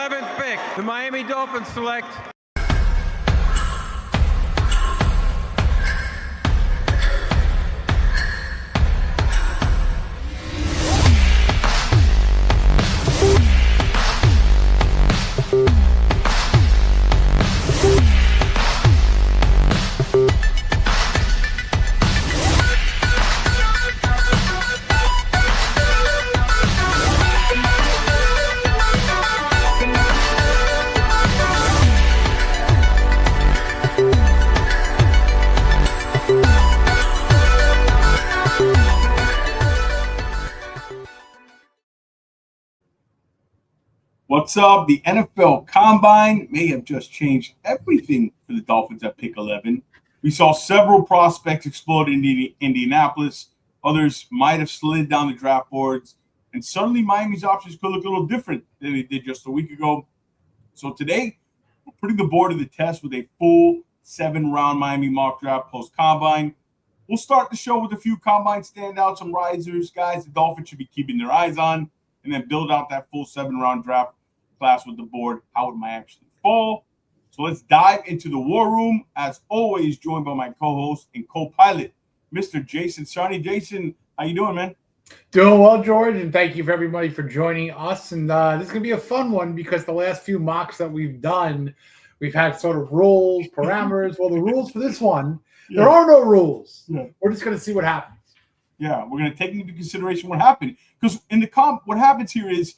11th pick, the Miami Dolphins select What's up? The NFL Combine may have just changed everything for the Dolphins at pick 11. We saw several prospects explode in Indianapolis. Others might have slid down the draft boards. And suddenly Miami's options could look a little different than they did just a week ago. So today, we're putting the board to the test with a full 7-round Miami mock draft post-Combine. We'll start the show with a few Combine standouts, some risers, guys the Dolphins should be keeping their eyes on, and then build out that full 7-round draft class with the board, how it might actually fall. So let's dive into the war room. As always, joined by my co-host and co-pilot, Mr. Jason Sarney. Jason, how you doing, man? Doing well, George, and thank you for everybody for joining us. And this is going to be a fun one because the last few mocks that we've done, we've had sort of rules, parameters. Well, the rules for this one, there are no rules. Yeah. We're just going to see what happens. Yeah, we're going to take into consideration what happened. Because in the comp, what happens here is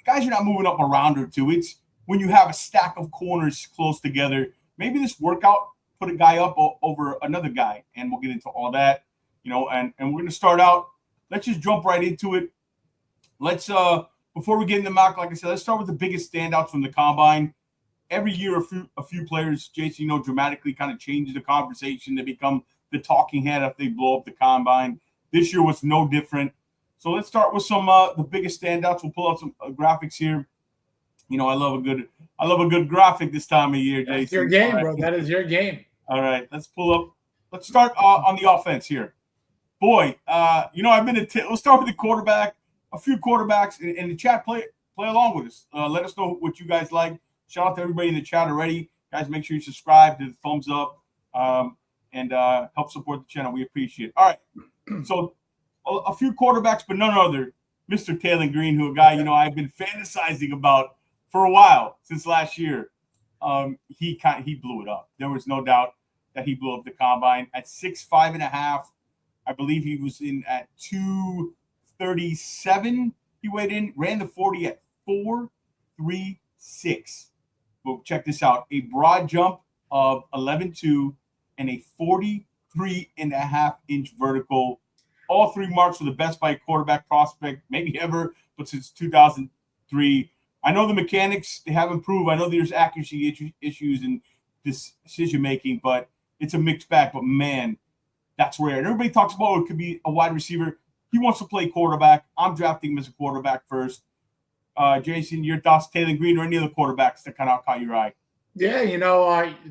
guys are not moving up a round or two. It's when you have a stack of corners close together. Maybe this workout put a guy up over another guy, and we'll get into all that, and we're going to start out. Let's just jump right into it. Let's before we get into mock, like I said, let's start with the biggest standouts from the Combine. Every year, a few players, Jason, dramatically kind of change the conversation. They become the talking head if they blow up the Combine. This year was no different. So let's start with some the biggest standouts. We'll pull out some graphics here. I love a good graphic this time of year, Jason. That's your game, bro. That is your game. All right, let's pull up. Let's start on the offense here. Boy, I've been let's start with the quarterback. A few quarterbacks in the chat. Play along with us. Let us know what you guys like. Shout out to everybody in the chat already, guys. Make sure you subscribe, do the thumbs up, and help support the channel. We appreciate it. All right, so. A few quarterbacks, but none other, Mr. Taylor Green, who a guy, I've been fantasizing about for a while, since last year. He blew it up. There was no doubt that he blew up the Combine at 6'5.5". I believe he was in at 237. He weighed in, ran the 40 at 4.36. But check this out. A broad jump of 11.2 and a 43.5-inch vertical. All three marks were the best by a quarterback prospect, maybe ever, but since 2003. I know the mechanics, they have improved. I know there's accuracy issues in this decision-making, but it's a mixed bag. But, man, that's rare. And everybody talks about it could be a wide receiver. He wants to play quarterback. I'm drafting him as a quarterback first. Jason, your thoughts, Taylor Green or any other quarterbacks that kind of caught your eye? Yeah,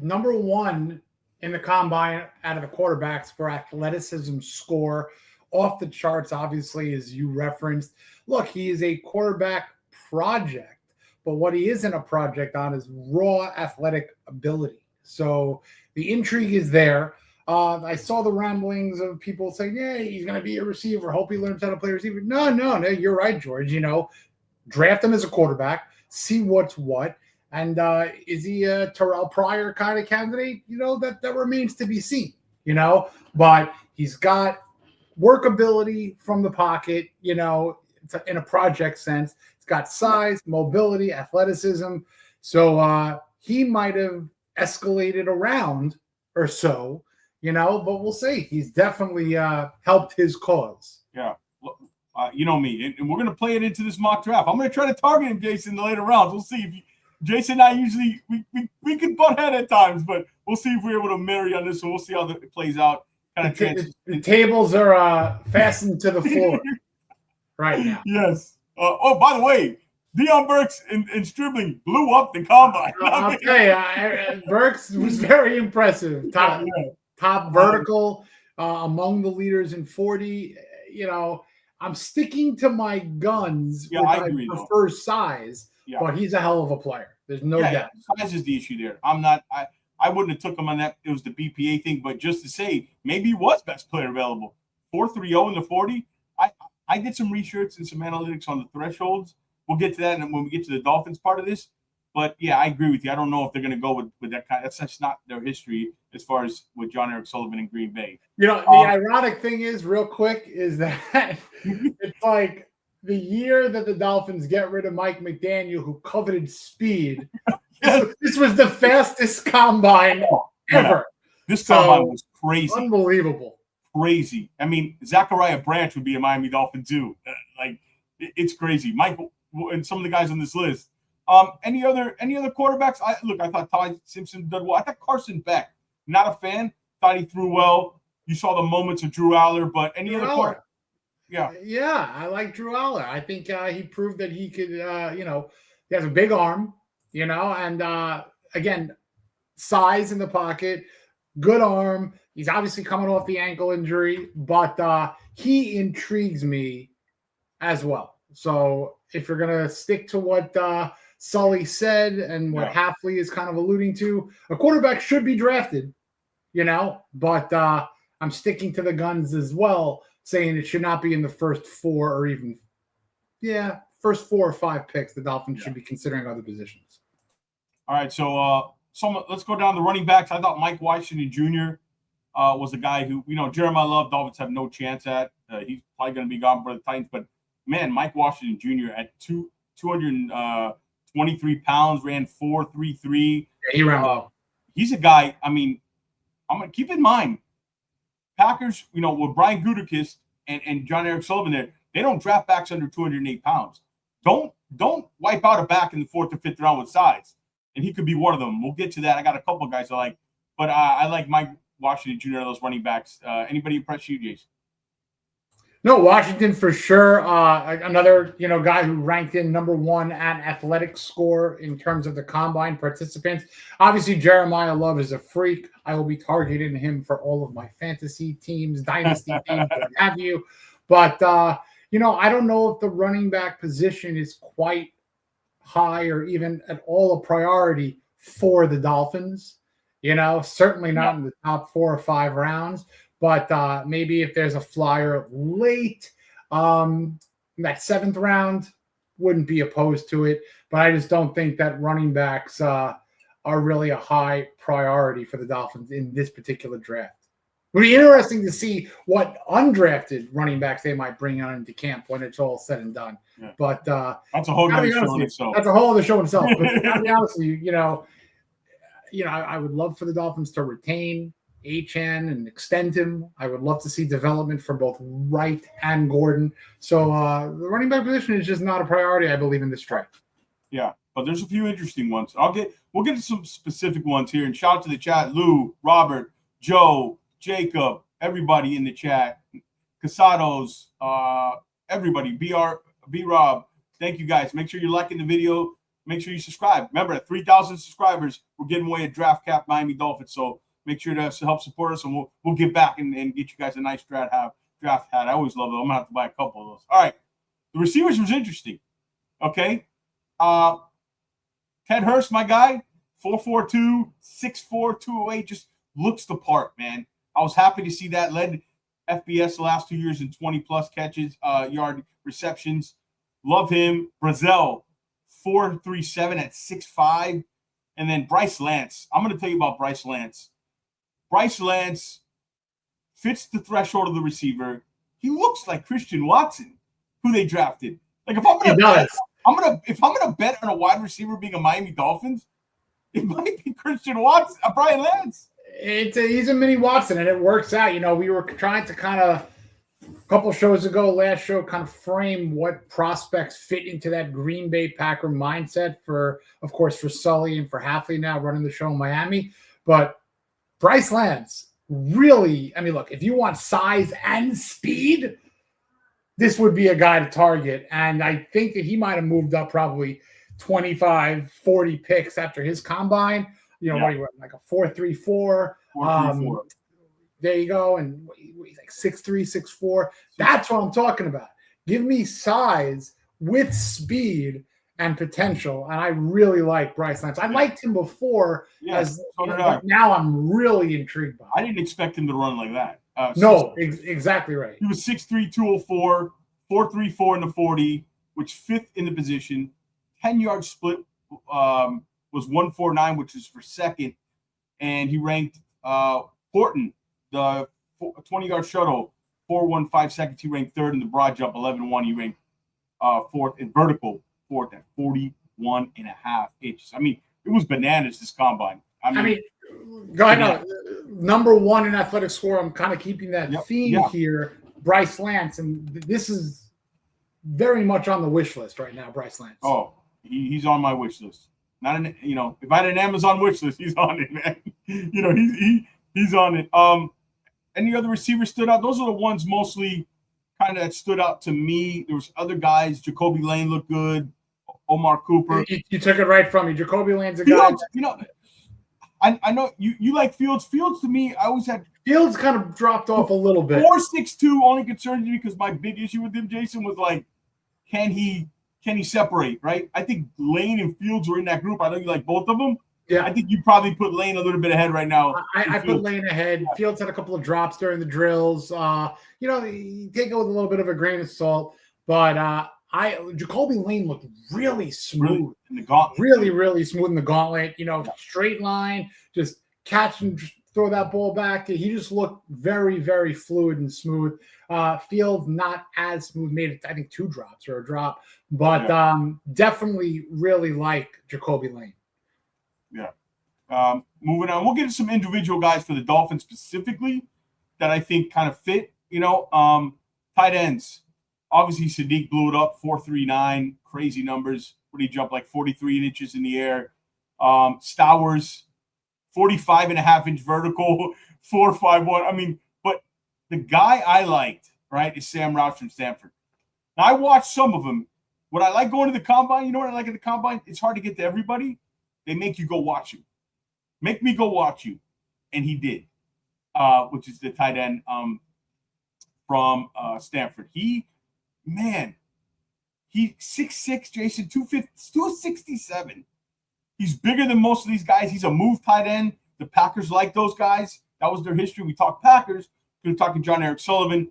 number one in the Combine out of the quarterbacks for athleticism score, off the charts, obviously, as you referenced. Look, he is a quarterback project, but what he isn't a project on is raw athletic ability. So the intrigue is there. I saw the ramblings of people saying, yeah, he's going to be a receiver. Hope he learns how to play receiver. No, you're right, George. Draft him as a quarterback, see what's what. And is he a Terrell Pryor kind of candidate? That remains to be seen, but he's got workability from the pocket, in a project sense. It's got size, mobility, athleticism. So he might have escalated around or so, but we'll see. He's definitely helped his cause. Yeah. You know me, and we're going to play it into this mock draft. I'm going to try to target him, Jason, in the later rounds. We'll see. Jason and I usually, we can butt head at times, but we'll see if we're able to marry on this one. We'll see how it plays out. The tables are fastened to the floor right now. Yes. By the way, Deion Burks and Stribling blew up the Combine. I'll tell you, Burks was very impressive. Top vertical among the leaders in 40. I'm sticking to my guns. Yeah, I agree. Prefer size, but he's a hell of a player. There's no doubt. Size is the issue there. I wouldn't have took him on that. It was the BPA thing, but just to say, maybe he was best player available. 4.30 in the 40. I did some research and some analytics on the thresholds. We'll get to that when we get to the Dolphins part of this. But yeah, I agree with you. I don't know if they're going to go with that kind. That's just not their history as far as with John Eric Sullivan in Green Bay. The ironic thing is, real quick, is that it's like the year that the Dolphins get rid of Mike McDaniel, who coveted speed. This was the fastest combine ever. This combine was crazy. Unbelievable. Crazy. I mean, Zachariah Branch would be a Miami Dolphin too. It's crazy. Michael and some of the guys on this list. Any other quarterbacks? I thought Ty Simpson did well. I thought Carson Beck, not a fan. Thought he threw well. You saw the moments of Drew Aller, but any other quarterback? Yeah, I like Drew Aller. I think he proved that he could. He has a big arm. And again, size in the pocket, good arm. He's obviously coming off the ankle injury, but he intrigues me as well. So if you're going to stick to what Sully said and what Hafley is kind of alluding to, a quarterback should be drafted, but I'm sticking to the guns as well, saying it should not be in the first 4 or even, first 4 or 5 picks. The Dolphins should be considering other positions. All right, so let's go down the running backs. I thought Mike Washington Jr. Was a guy who, Jeremiah Love, Dolphins have no chance at. He's probably going to be gone for the Titans. But, man, Mike Washington Jr. at 223 pounds, ran 4.33. Yeah, he ran well. He's a guy, I'm going to keep in mind, Packers, with Brian Gutekunst and John Eric Sullivan there, they don't draft backs under 208 pounds. Don't wipe out a back in the 4th or 5th round with size. And he could be one of them. We'll get to that. I got a couple of guys I like. But I like Mike Washington Jr., those running backs. Anybody impress you, Jason? No, Washington for sure. Another, guy who ranked in number 1 at athletic score in terms of the combine participants. Obviously, Jeremiah Love is a freak. I will be targeting him for all of my fantasy teams, dynasty teams, what have you. But, I don't know if the running back position is quite high or even at all a priority for the Dolphins. Certainly not in the top 4 or 5 rounds. But maybe if there's a flyer late, that 7th round, wouldn't be opposed to it. But I just don't think that running backs are really a high priority for the Dolphins in this particular draft. It would be interesting to see what undrafted running backs they might bring on into camp when it's all said and done. Yeah. But that's a whole other show in itself. That's a whole other show in itself. But to be honest with you, I would love for the Dolphins to retain Achane and extend him. I would love to see development for both Wright and Gordon. So the running back position is just not a priority, I believe, in this draft. Yeah, but there's a few interesting ones. We'll get to some specific ones here. And shout out to the chat, Lou, Robert, Joe, Jacob, everybody in the chat, Casados, everybody, B-Rob. Thank you guys. Make sure you're liking the video. Make sure you subscribe. Remember, at 3,000 subscribers, we're giving away a draft cap Miami Dolphins. So make sure to help support us, and we'll get back and get you guys a nice draft hat. I always love it. I'm going to have to buy a couple of those. All right. The receivers was interesting. Okay. Ted Hurst, my guy, 4.42, 6'4", 208, just looks the part, man. I was happy to see that. Led FBS the last 2 years in 20-plus catches, yard receptions. Love him. Brazil, 4.37 at 6'5". And then Bryce Lance. I'm going to tell you about Bryce Lance. Bryce Lance fits the threshold of the receiver. He looks like Christian Watson, who they drafted. Like if I'm gonna bet on a wide receiver being a Miami Dolphins, it might be Christian Watson, Brian Lance. He's a mini Watson, and it works out. We were trying to kind of a couple shows ago, last show, kind of frame what prospects fit into that Green Bay Packer mindset for Sully and for Hafley now running the show in Miami. But Bryce Lance really, look, if you want size and speed, this would be a guy to target. And I think that he might have moved up probably 25, 40 picks after his combine. What he went, like a 4.34. 4.34. There you go. And he's like 6'3", 6'4". That's what I'm talking about. Give me size with speed and potential, and I really like Bryce Lance. I liked him before, but now I'm really intrigued by him. I didn't expect him to run like that. No, exactly right. He was 6'3", 204, 4.34 in the 40, which fifth in the position. 10-yard split was 1.49, which is for second, and he ranked Horton, the 20-yard shuttle, 4.15 seconds. He ranked third in the broad jump, 11.1. He ranked fourth in vertical, fourth at 41.5 inches. I mean, it was bananas, this combine. I mean go ahead. No, number one in athletic score. I'm kind of keeping that theme here. Bryce Lance, and this is very much on the wish list right now. Bryce Lance. Oh, he's on my wish list. Not an, if I had an Amazon wish list, he's on it, man. He's on it. Any other receivers stood out? Those are the ones mostly kind of that stood out to me. There was other guys. Jacoby Lane looked good. Omar Cooper. You took it right from me. Jacoby Lane's a guy. I know you like Fields. Fields to me, I always had Fields kind of dropped off a little bit. 4.62 only concerns me because my big issue with him, Jason, was like, can he separate, right? I think Lane and Fields were in that group. I know you like both of them. Yeah. I think you probably put Lane a little bit ahead right now. I put Lane ahead. Yeah. Fields had a couple of drops during the drills. You take it with a little bit of a grain of salt, but Jacoby Lane looked really smooth in the gauntlet. Really smooth in the gauntlet. Straight line, just catch and throw that ball back. He just looked very, very fluid and smooth. Fields not as smooth, made I think 2 drops or a drop, but definitely really like Jacoby Lane. Yeah. Moving on, we'll get to some individual guys for the Dolphins specifically that I think kind of fit. Tight ends. Obviously, Sadiq blew it up, 4.39, crazy numbers. Where he jumped like 43 inches in the air. Stowers, 45.5-inch vertical, 4.51. I mean, but the guy I liked, right, is Sam Roush from Stanford. Now, I watched some of them. What I like going to the combine, you know what I like at the combine? It's hard to get to everybody. They make you go watch him. Make me go watch you. And he did, which is the tight end from Stanford. He's 6'6", Jason, 267. He's bigger than most of these guys. He's a move tight end. The Packers like those guys. That was their history. We talked Packers. We're talking John Eric Sullivan.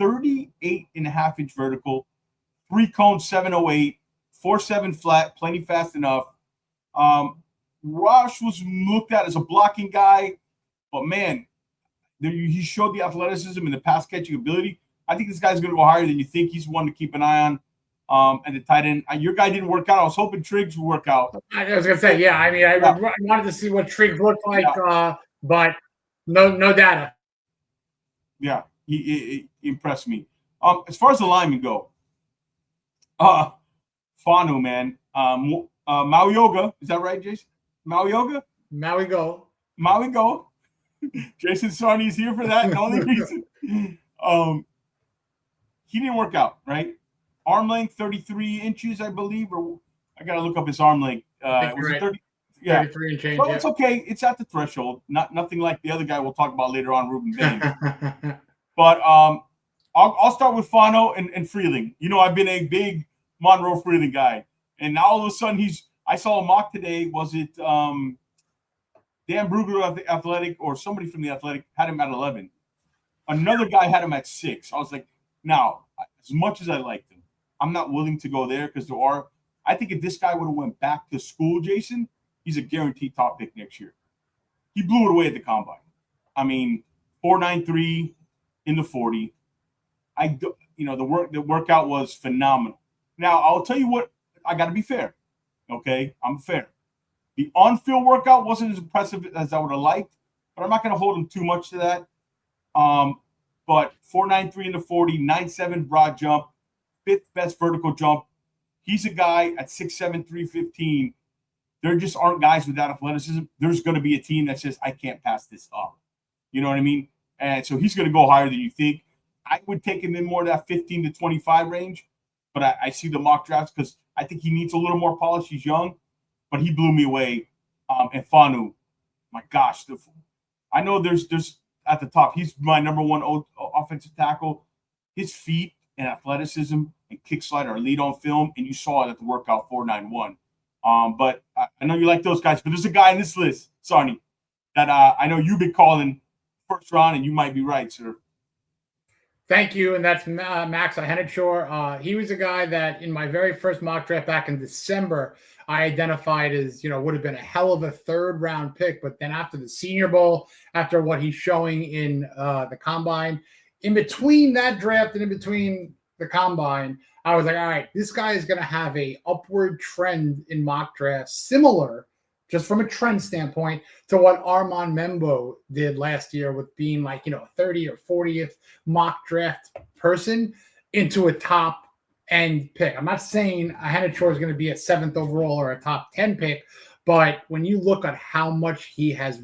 38.5-inch vertical, 3 cones, 708, 4.7 flat, plenty fast enough. Roush was looked at as a blocking guy, but man, he showed the athleticism and the pass catching ability. I think this guy's going to go higher than you think. He's one to keep an eye on. And the tight end, your guy didn't work out. I was hoping Triggs would work out. I was going to say, I mean, I wanted to see what Triggs looked like, but no data. Yeah, he impressed me. As far as the linemen go, Fanu, man, Maui Yoga, is that right, Jason? Maui Yoga? Maui go. Jason Sarney's here for that. The only reason. He didn't work out, right? Arm length, 33 inches, I believe. Or I got to look up his arm length. Was it 30? Yeah. 33 and change. Well, it's okay. It's at the threshold. Nothing like the other guy we'll talk about later on, Ruben Bain. But I'll start with Fano and Freeling. I've been a big Monroe Freeling guy. And now all of a sudden I saw a mock today. Was it Dan Brugler of the Athletic or somebody from the Athletic had him at 11. Another guy had him at 6. I was like, now, as much as I liked him, I'm not willing to go there because I think if this guy would have went back to school, Jason, he's a guaranteed top pick next year. He blew it away at the combine. I mean, 4.93 in the 40. The workout was phenomenal. Now, I'll tell you what, I got to be fair. Okay, I'm fair. The on-field workout wasn't as impressive as I would have liked, but I'm not going to hold him too much to that. But 4.93 in the 40, 9.7 broad jump, 5th best vertical jump. He's a guy at 6'7", 315. There just aren't guys with that athleticism. There's going to be a team that says, I can't pass this up. You know what I mean? And so he's going to go higher than you think. I would take him in more of that 15 to 25 range, but I see the mock drafts because I think he needs a little more polish. He's young, but he blew me away. And Fanu, my gosh, I know there's at the top. He's my number one offensive tackle. His feet and athleticism and kick slide are lead on film, and you saw it at the workout 491. But I know you like those guys, but there's a guy in this list, Sarni, that I know you've been calling first round, and you might be right, sir. Thank you, and that's Max Hennichor. He was a guy that in my very first mock draft back in December, I identified as, would have been a hell of a third-round pick. But then after the Senior Bowl, after what he's showing in the Combine, in between that draft and in between the Combine, I was like, all right, this guy is going to have a upward trend in mock drafts, similar, just from a trend standpoint, to what Armand Membo did last year with being like, 30 or 40th mock draft person into a top end pick. I'm not saying a Hennichor is going to be a 7th overall or a top 10 pick, but when you look at how much he has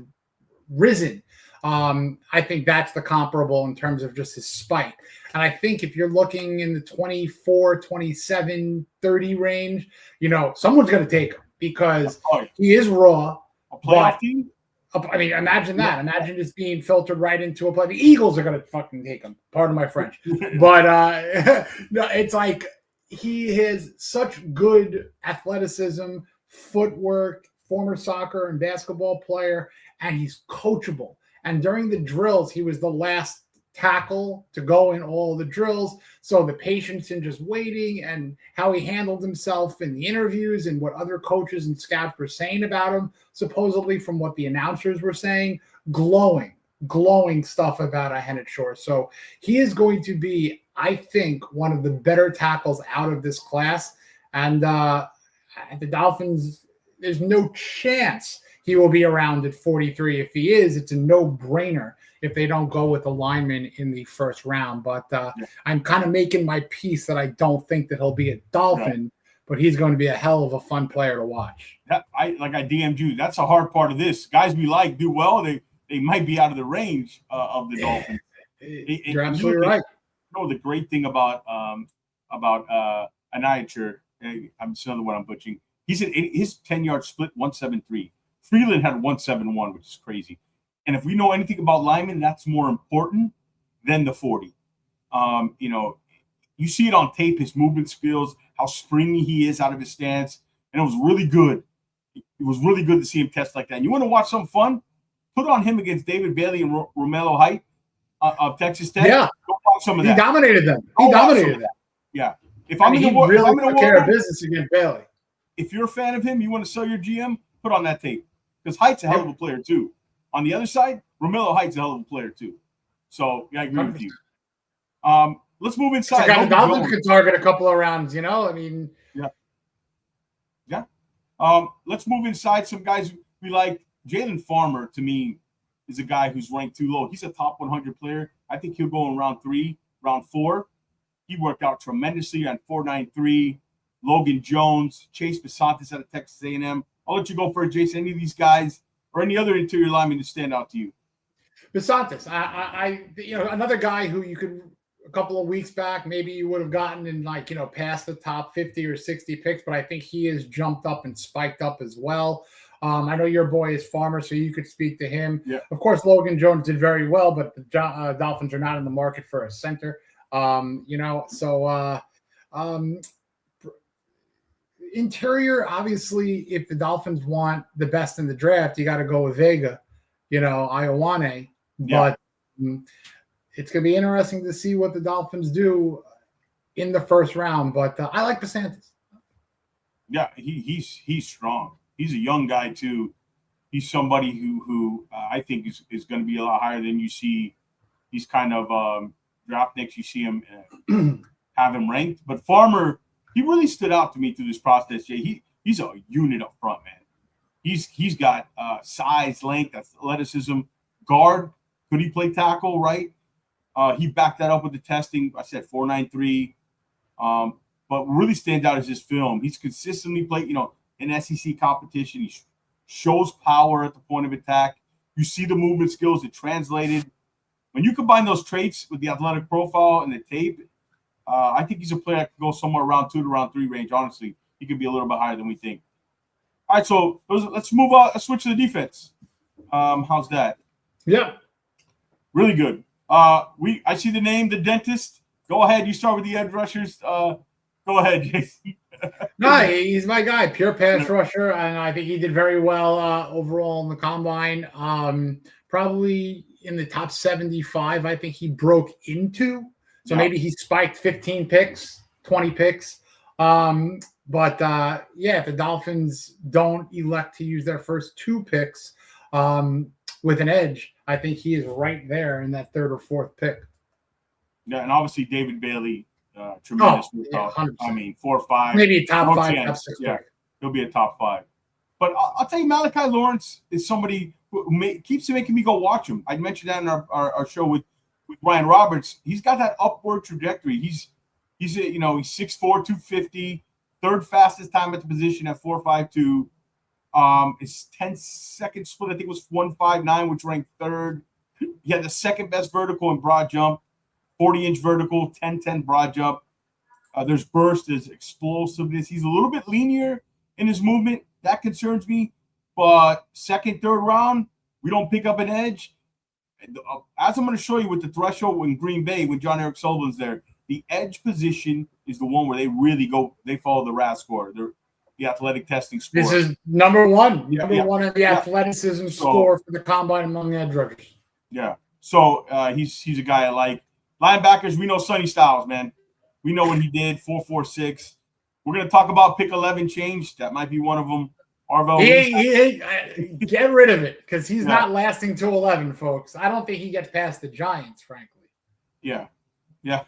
risen, I think that's the comparable in terms of just his spike. And I think if you're looking in the 24, 27, 30 range, someone's going to take him because he is raw. A playoff team? I mean, imagine that. Imagine just being filtered right into a play. The Eagles are going to fucking take him. Pardon my French. But no, it's like he has such good athleticism, footwork, former soccer and basketball player, and he's coachable. And during the drills, he was the last tackle to go in all the drills. So the patience in just waiting and how he handled himself in the interviews and what other coaches and scouts were saying about him, supposedly from what the announcers were saying, glowing stuff about Hennichor. So he is going to be, I think, one of the better tackles out of this class. And the Dolphins, there's no chance he will be around at 43. If he is, it's a no-brainer if they don't go with a lineman in the first round. But I'm kind of making my peace that I don't think that he'll be a Dolphin, but he's going to be a hell of a fun player to watch. I DM'd you. That's a hard part of this. Guys we like do well. They might be out of the range of the Dolphins. You're absolutely right. The great thing about Aniacher, I'm another one I'm butchering. He's at his 10-yard split 173. Freeland had 171, which is crazy. And if we know anything about linemen, that's more important than the 40. You see it on tape, his movement skills, how springy he is out of his stance, and it was really good. It was really good to see him test like that. And you want to watch something fun? Put on him against David Bailey and Romello Height of Texas Tech. Yeah, go watch some of that. He dominated them. Yeah. If I'm in the really took care of business against Bailey. If you're a fan of him, you want to sell your GM, put on that tape because Height's a hell of a player too. On the other side, Romello Height's a hell of a player too. So I agree with you. Let's move inside. The Dolphins could target a couple of rounds, Yeah. Let's move inside. Some guys we like. Jalen Farmer, to me, is a guy who's ranked too low. He's a top 100 player. I think he'll go in round 3, round 4. He worked out tremendously on 4.93. Logan Jones, Chase Besantis out of Texas A&M. I'll let you go first, Jason. Any of these guys or any other interior linemen to stand out to you? Besantis, another guy who you could a couple of weeks back maybe you would have gotten in past the top 50 or 60 picks, but I think he has jumped up and spiked up as well. I know your boy is Farmer, so you could speak to him. Yeah. Of course, Logan Jones did very well, but the Dolphins are not in the market for a center. Interior, obviously, if the Dolphins want the best in the draft, you got to go with Vega, Ioane. Yeah. But it's going to be interesting to see what the Dolphins do in the first round. But I like Besantis. Yeah, he's strong. He's a young guy too. He's somebody who I think is going to be a lot higher than you see these kind of draft nicks. You see him have him ranked, but Farmer, he really stood out to me through this process. Jay, he's a unit up front, man. He's got size, length, athleticism, guard. Could he play tackle? Right. He backed that up with the testing. I said 4.93. But what really stands out is his film. He's consistently played, in SEC competition. He shows power at the point of attack. You see the movement skills that translated. When you combine those traits with the athletic profile and the tape, I think he's a player that can go somewhere around 2 to round 3 range. Honestly, he could be a little bit higher than we think. All right, so let's move on. Let's switch to the defense. How's that? Yeah, really good. I see the name, the dentist, Go ahead. You start with the edge rushers. Go ahead, Jason. No, he's my guy, pure pass rusher, and I think he did very well overall in the combine. Probably in the top 75, I think he broke into. So maybe he spiked 15 picks, 20 picks. But if the Dolphins don't elect to use their first 2 picks with an edge, I think he is right there in that 3rd or 4th pick. Yeah, and obviously David Bailey, tremendous. I mean, 4 or 5, maybe a top 5, top 6. Yeah, he'll be a top 5. But I'll tell you, Malachi Lawrence is somebody who keeps making me go watch him. I mentioned that in our show with Ryan Roberts. He's got that upward trajectory. He's 6'4", 250, 3rd fastest time at the position at 4.52. His 10-second split, I think, was 1.59, which ranked 3rd. He had the 2nd best vertical and broad jump, 40-inch vertical, 10-10 broad jump. There's burst, there's explosiveness. He's a little bit linear in his movement. That concerns me. But 2nd, 3rd round, we don't pick up an edge. As I'm going to show you with the threshold in Green Bay when John Eric Sullivan's there, the edge position is the one where they really go. They follow the RAS score, the athletic testing score. This is number one. Number one of the athleticism score for the combine among edge rushers. Yeah. So he's a guy I like. Linebackers, we know Sonny Styles, man. We know what he did, 4.46. We're going to talk about pick 11 change. That might be one of them. Get rid of it because he's not lasting to 11, folks. I don't think he gets past the Giants, frankly. Yeah.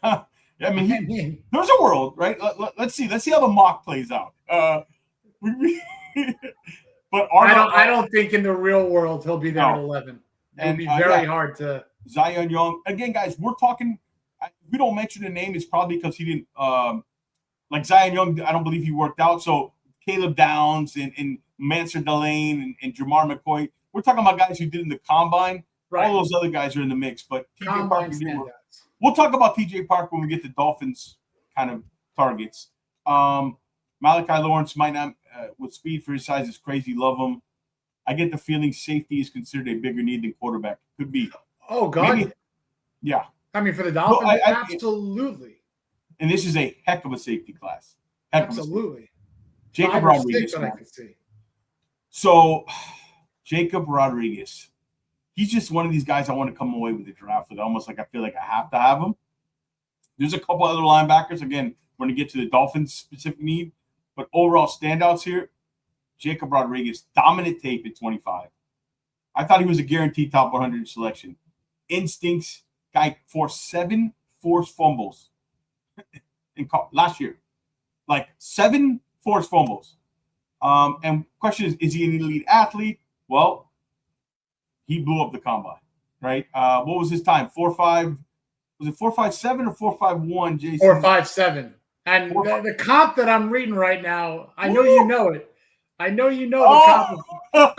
I mean, there's a world, right? Let's see how the mock plays out. But I don't think in the real world he'll be there at 11. It'll be very hard to. Zion Young. Again, guys, we're talking. We don't mention the name. It's probably because he didn't like Zion Young. I don't believe he worked out. So Caleb Downs and Mansur Delane and Jamar McCoy. We're talking about guys who did in the combine. Right. All those other guys are in the mix. But TJ Parker, we'll talk about TJ Parker when we get the Dolphins kind of targets. Malachi Lawrence might not, with speed for his size, is crazy. Love him. I get the feeling safety is considered a bigger need than quarterback. Could be. Oh, God. Maybe. Yeah. I mean, for the Dolphins, absolutely. And this is a heck of a safety class. Absolutely. Jacob Rodriguez. I could see. So, Jacob Rodriguez. He's just one of these guys I want to come away with the draft with. Almost like I feel like I have to have him. There's a couple other linebackers. Again, we're going to get to the Dolphins' specific need. But overall standouts here, Jacob Rodriguez, dominant tape at 25. I thought he was a guaranteed top 100 selection. Instincts, guy forced 7 forced fumbles last year. Like 7 forced fumbles. And question is he an elite athlete? Well, he blew up the combine, right? What was his time? 4.5. Was it 4.57 or 4.51, Jason? 4.57. And the comp that I'm reading right now, I know you know it. I know you know the comp of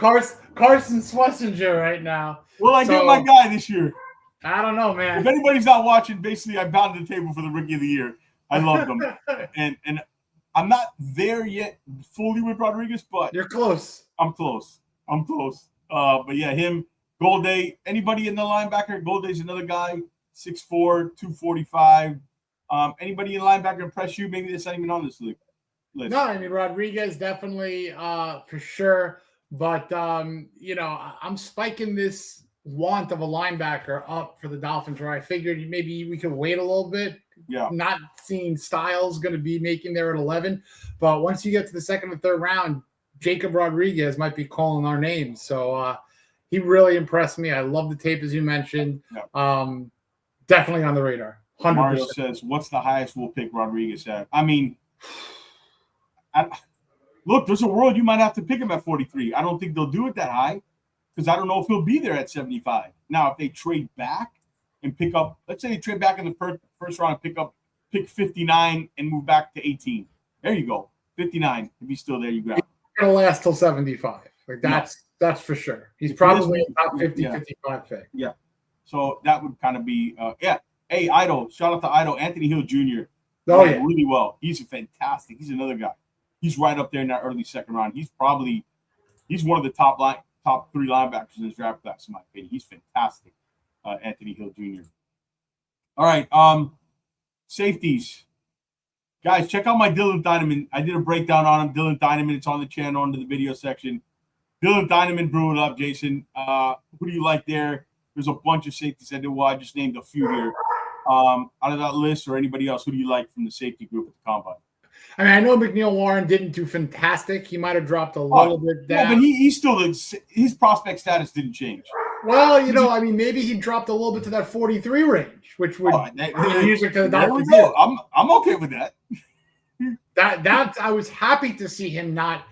Carson Schlesinger right now. Will I get my guy this year? I don't know, man. If anybody's not watching, basically I pounded the table for the Rookie of the Year. I love them. and I'm not there yet fully with Rodriguez, but you're close. I'm close. But yeah, him, Golday, anybody in the linebacker? Golday's another guy, 6'4", 245. Anybody in linebacker impress you? Maybe that's not even on this list. No, I mean Rodriguez definitely for sure. But I'm spiking this want of a linebacker up for the Dolphins where I figured maybe we could wait a little bit. Yeah. Not seeing Styles going to be making there at 11. But once you get to the 2nd and 3rd round, Jacob Rodriguez might be calling our names. So he really impressed me. I love the tape, as you mentioned. Yeah. Definitely on the radar. 100%. Mario says, what's the highest we'll pick Rodriguez at? I mean, look, there's a world you might have to pick him at 43. I don't think they'll do it that high because I don't know if he'll be there at 75. Now, if they trade back and pick up, let's say they trade back in the first round and pick 59 and move back to 18. There you go. 59. If he's still there, you grab him. He's going to last till 75. Like that's for sure. He's probably a top 50, 55 pick. Yeah. So that would kind of be, Hey, Idol. Shout out to Idol. Anthony Hill Jr. Oh, yeah. Really well. He's fantastic. He's another guy. He's right up there in that early 2nd round. He's one of the top 3 linebackers in this draft class, in my opinion. He's fantastic. Anthony Hill Jr. All right. Safeties. Guys, check out my Dylan Dynaman. I did a breakdown on him. Dylan Dynaman. It's on the channel under the video section. Dylan Dynaman blew it up, Jason. Who do you like there? There's a bunch of safeties I did. Well, I just named a few here. Out of that list or anybody else, who do you like from the safety group at the combine? I mean, I know McNeil Warren didn't do fantastic. He might have dropped a little bit down. No, but he's still his prospect status didn't change. Well, I mean, maybe he dropped a little bit to that 43 range, which would music to the Dolphins. I'm okay with that. That I was happy to see him not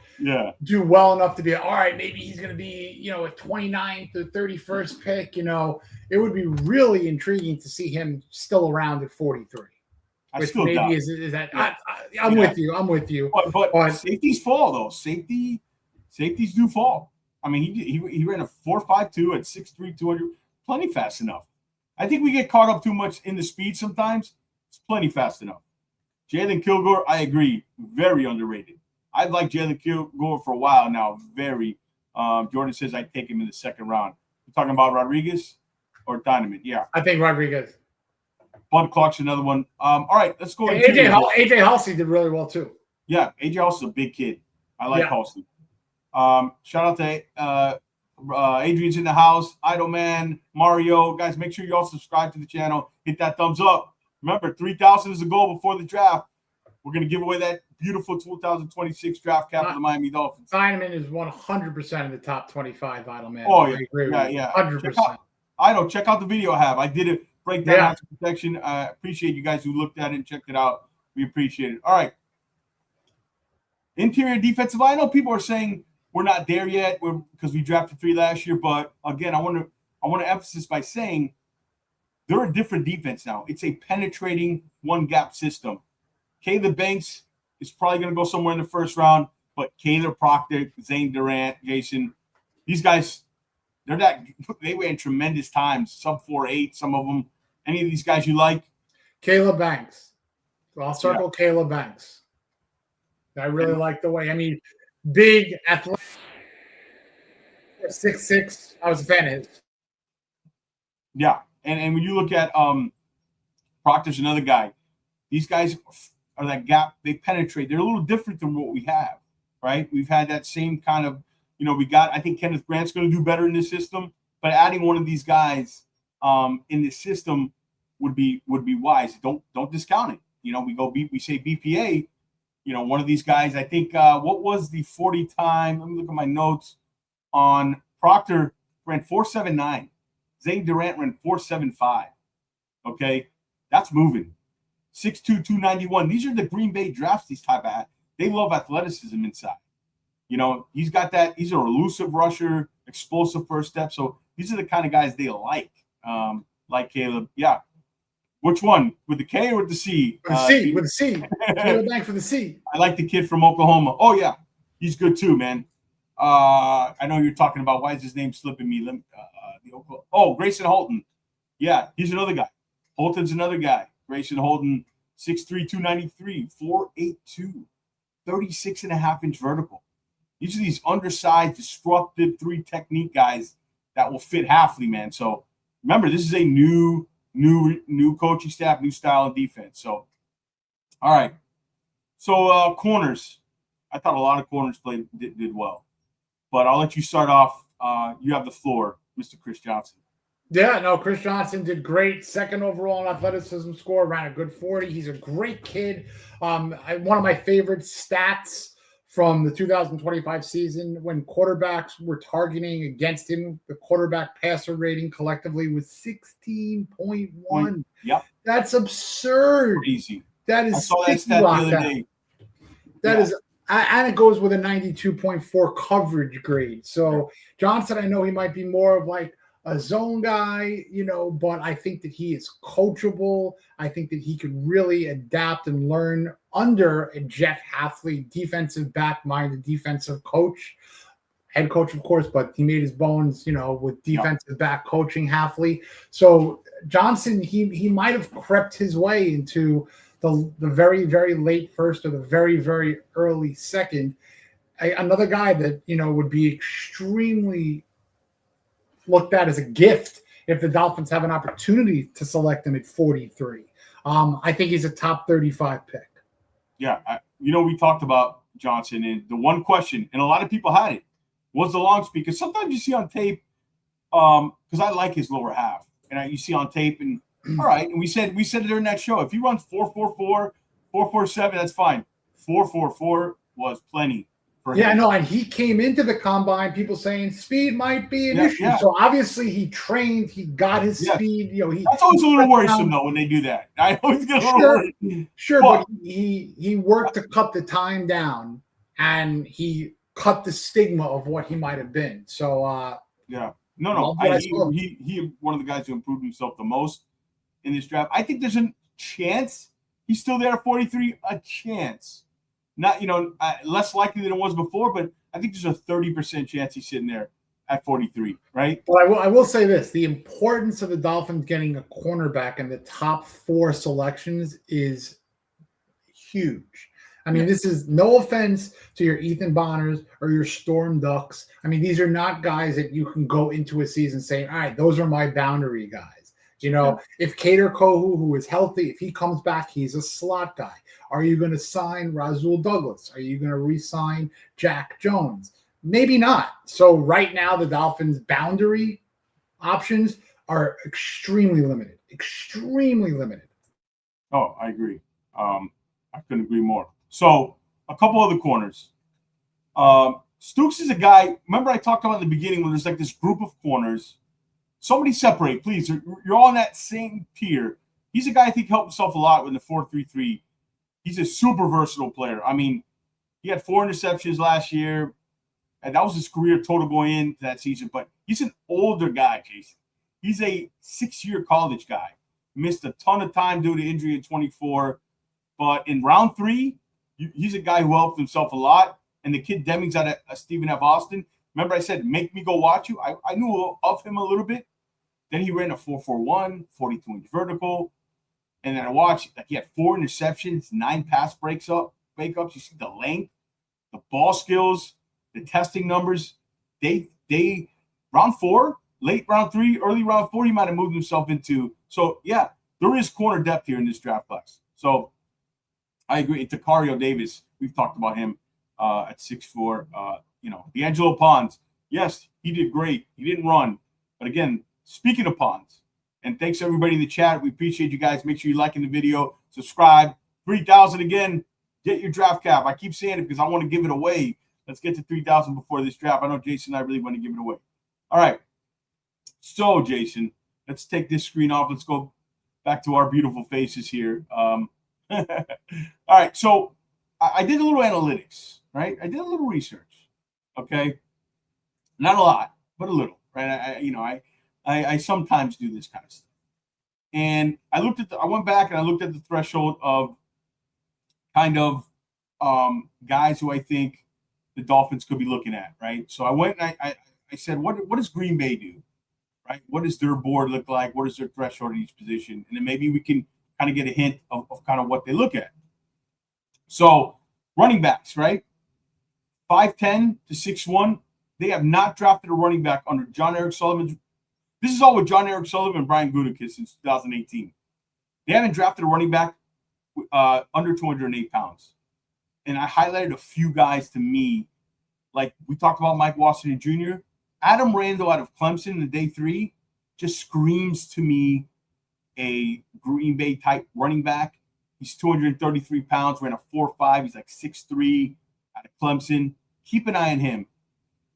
do well enough to be all right. Maybe he's going to be a 29th or 31st pick. It would be really intriguing to see him still around at 43. Which maybe doubt. Is that yeah. I'm with you. I'm with you. But safeties fall though. Safeties do fall. I mean, he ran a 4.52 at 6'3", 200, plenty fast enough. I think we get caught up too much in the speed sometimes. It's plenty fast enough. Jalen Kilgore, I agree, very underrated. I've liked Jalen Kilgore for a while now. Very. Jordan says I'd take him in the second round. You're talking about Rodriguez or Dynaman? Yeah, I think Rodriguez. Bud Clark's another one. All right, let's go. AJ Halsey did really well too. Yeah, AJ Halsey's a big kid. I like Halsey. Shout out to Adrian's in the house, Idle Man, Mario. Guys, make sure you all subscribe to the channel. Hit that thumbs up. Remember, 3,000 is the goal before the draft. We're going to give away that beautiful 2026 draft cap of the Miami Dolphins. Simon is 100% in the top 25, Idle Man. Oh, yeah. 100%. Check out the video I have. I did it. Breakdown after protection. I appreciate you guys who looked at it and checked it out. We appreciate it. All right. Interior defensive line. I know people are saying we're not there yet because we drafted 3 last year. But again, I want to emphasize by saying they're a different defense now. It's a penetrating one-gap system. Caleb Banks is probably going to go somewhere in the first round, but Caleb Proctor, Zane Durant, Jason, these guys, they ran tremendous times, sub 4.8, some of them. Any of these guys you like? Caleb Banks. So I'll circle Caleb Banks. I really like the way. I mean, big, athletic, 6'6". I was a fan of his. Yeah, and when you look at Proctor's another guy. These guys are that gap. They penetrate. They're a little different than what we have, right? We've had that same kind of, I think Kenneth Grant's going to do better in this system, but adding one of these guys in this system would be wise. Don't discount it. We say BPA. One of these guys. I think what was the 40 time? Let me look at my notes. On Proctor ran 4.79. Zane Durant ran 4.75. Okay, that's moving. 6'2", 291. These are the Green Bay drafts. These type of they love athleticism inside. He's got that. He's an elusive rusher, explosive first step. So these are the kind of guys they like Caleb. Yeah. Which one? With the K or with the C? With the C. Caleb Banks for the C. I like the kid from Oklahoma. Oh, yeah. He's good too, man. I know you're talking about, why is his name slipping me? Grayson Holton. Yeah, he's another guy. Holton's another guy. Grayson Holton, 6'3", 293, 4'8", 36.5-inch vertical. These are these undersized, disruptive 3 technique guys that will fit Hafley, man. So remember, this is a new coaching staff, new style of defense. So, all right. So corners, I thought a lot of corners did well, but I'll let you start off. You have the floor, Mr. Chris Johnson. Yeah, no, Chris Johnson did great. 2nd overall in athleticism score, ran a good 40. He's a great kid. One of my favorite stats from the 2025 season, when quarterbacks were targeting against him, the quarterback passer rating collectively was 16.1. Yep. That's absurd. Crazy. That is I saw that stat the other day. That is, and it goes with a 92.4 coverage grade. So Johnson, I know he might be more of like a zone guy, but I think that he is coachable. I think that he could really adapt and learn under a Jeff Hafley, defensive back-minded defensive coach, head coach, of course, but he made his bones, with defensive back coaching Hafley. So Johnson, he might have crept his way into the very, very late first or the very, very early second. Another guy that, would be extremely looked at as a gift if the Dolphins have an opportunity to select him at 43. I think he's a top 35 pick. Yeah, we talked about Johnson, and the one question, and a lot of people had it, was the long speed. Because sometimes you see on tape, because I like his lower half, and you see on tape, and all right, and we said it during that show, if he runs 4.44, 4.47, that's fine. 4.44 was plenty for him. Yeah, no, and he came into the combine, people saying speed might be an issue. Yeah. So obviously he trained, he got his speed. That's always a little worrisome though when they do that. I always get a little worried. Sure, but he worked to cut the time down, and he cut the stigma of what he might have been. So yeah, no, he one of the guys who improved himself the most in this draft. I think there's a chance he's still there at 43. A chance. Not, less likely than it was before, but I think there's a 30% chance he's sitting there at 43, right? But I will say this: the importance of the Dolphins getting a cornerback in the top 4 selections is huge. I mean, this is no offense to your Ethan Bonners or your Storm Ducks. I mean, these are not guys that you can go into a season saying, all right, those are my boundary guys. If Kader Kohu, who is healthy, if he comes back, he's a slot guy. Are you going to sign Rasul Douglas? Are you going to re-sign Jack Jones? Maybe not. So right now, the Dolphins' boundary options are extremely limited. Extremely limited. Oh, I agree. I couldn't agree more. So a couple other corners. Stooks is a guy, remember I talked about in the beginning when there's like this group of corners. Somebody separate, please. You're all on that same tier. He's a guy I think helped himself a lot with the 4.33. He's a super versatile player. I mean, he had 4 interceptions last year, and that was his career total going into that season. But he's an older guy, Jason. He's a 6-year college guy. Missed a ton of time due to injury in 24. But in round 3, he's a guy who helped himself a lot. And the kid Demings out of Stephen F. Austin, remember I said, make me go watch you? I knew of him a little bit. Then he ran a 4.41, 42-inch vertical. And then I watched, he had 4 interceptions, 9 pass breakups. You see the length, the ball skills, the testing numbers. They round 4, late round 3, early round 4, he might have moved himself into. So, yeah, there is corner depth here in this draft class. So, I agree. Takario Davis, we've talked about him at 6'4". D'Angelo Pons, yes, he did great. He didn't run. But, again, speaking of Pons, and thanks to everybody in the chat. We appreciate you guys. Make sure you're liking the video. Subscribe. 3,000 again. Get your draft cap. I keep saying it because I want to give it away. Let's get to 3,000 before this draft. I know Jason and I really want to give it away. All right. So, Jason, let's take this screen off. Let's go back to our beautiful faces here. All right. So, I did a little analytics, right? I did a little research. Okay. Not a lot, but a little, right? I sometimes do this kind of stuff. And I went back and I looked at the threshold of kind of guys who I think the Dolphins could be looking at, right? So I went and I said, what does Green Bay do, right? What does their board look like? What is their threshold at each position? And then maybe we can kind of get a hint of kind of what they look at. So running backs, right? 5'10" to 6'1". They have not drafted a running back under John Eric Sullivan's. This is all with John Eric Sullivan and Brian Gutekunst since 2018. They haven't drafted a running back under 208 pounds. And I highlighted a few guys to me, like we talked about Mike Washington Jr. Adam Randall out of Clemson in the day 3 just screams to me a Green Bay type running back. He's 233 pounds, ran a 4.5. He's like 6'3" out of Clemson. Keep an eye on him.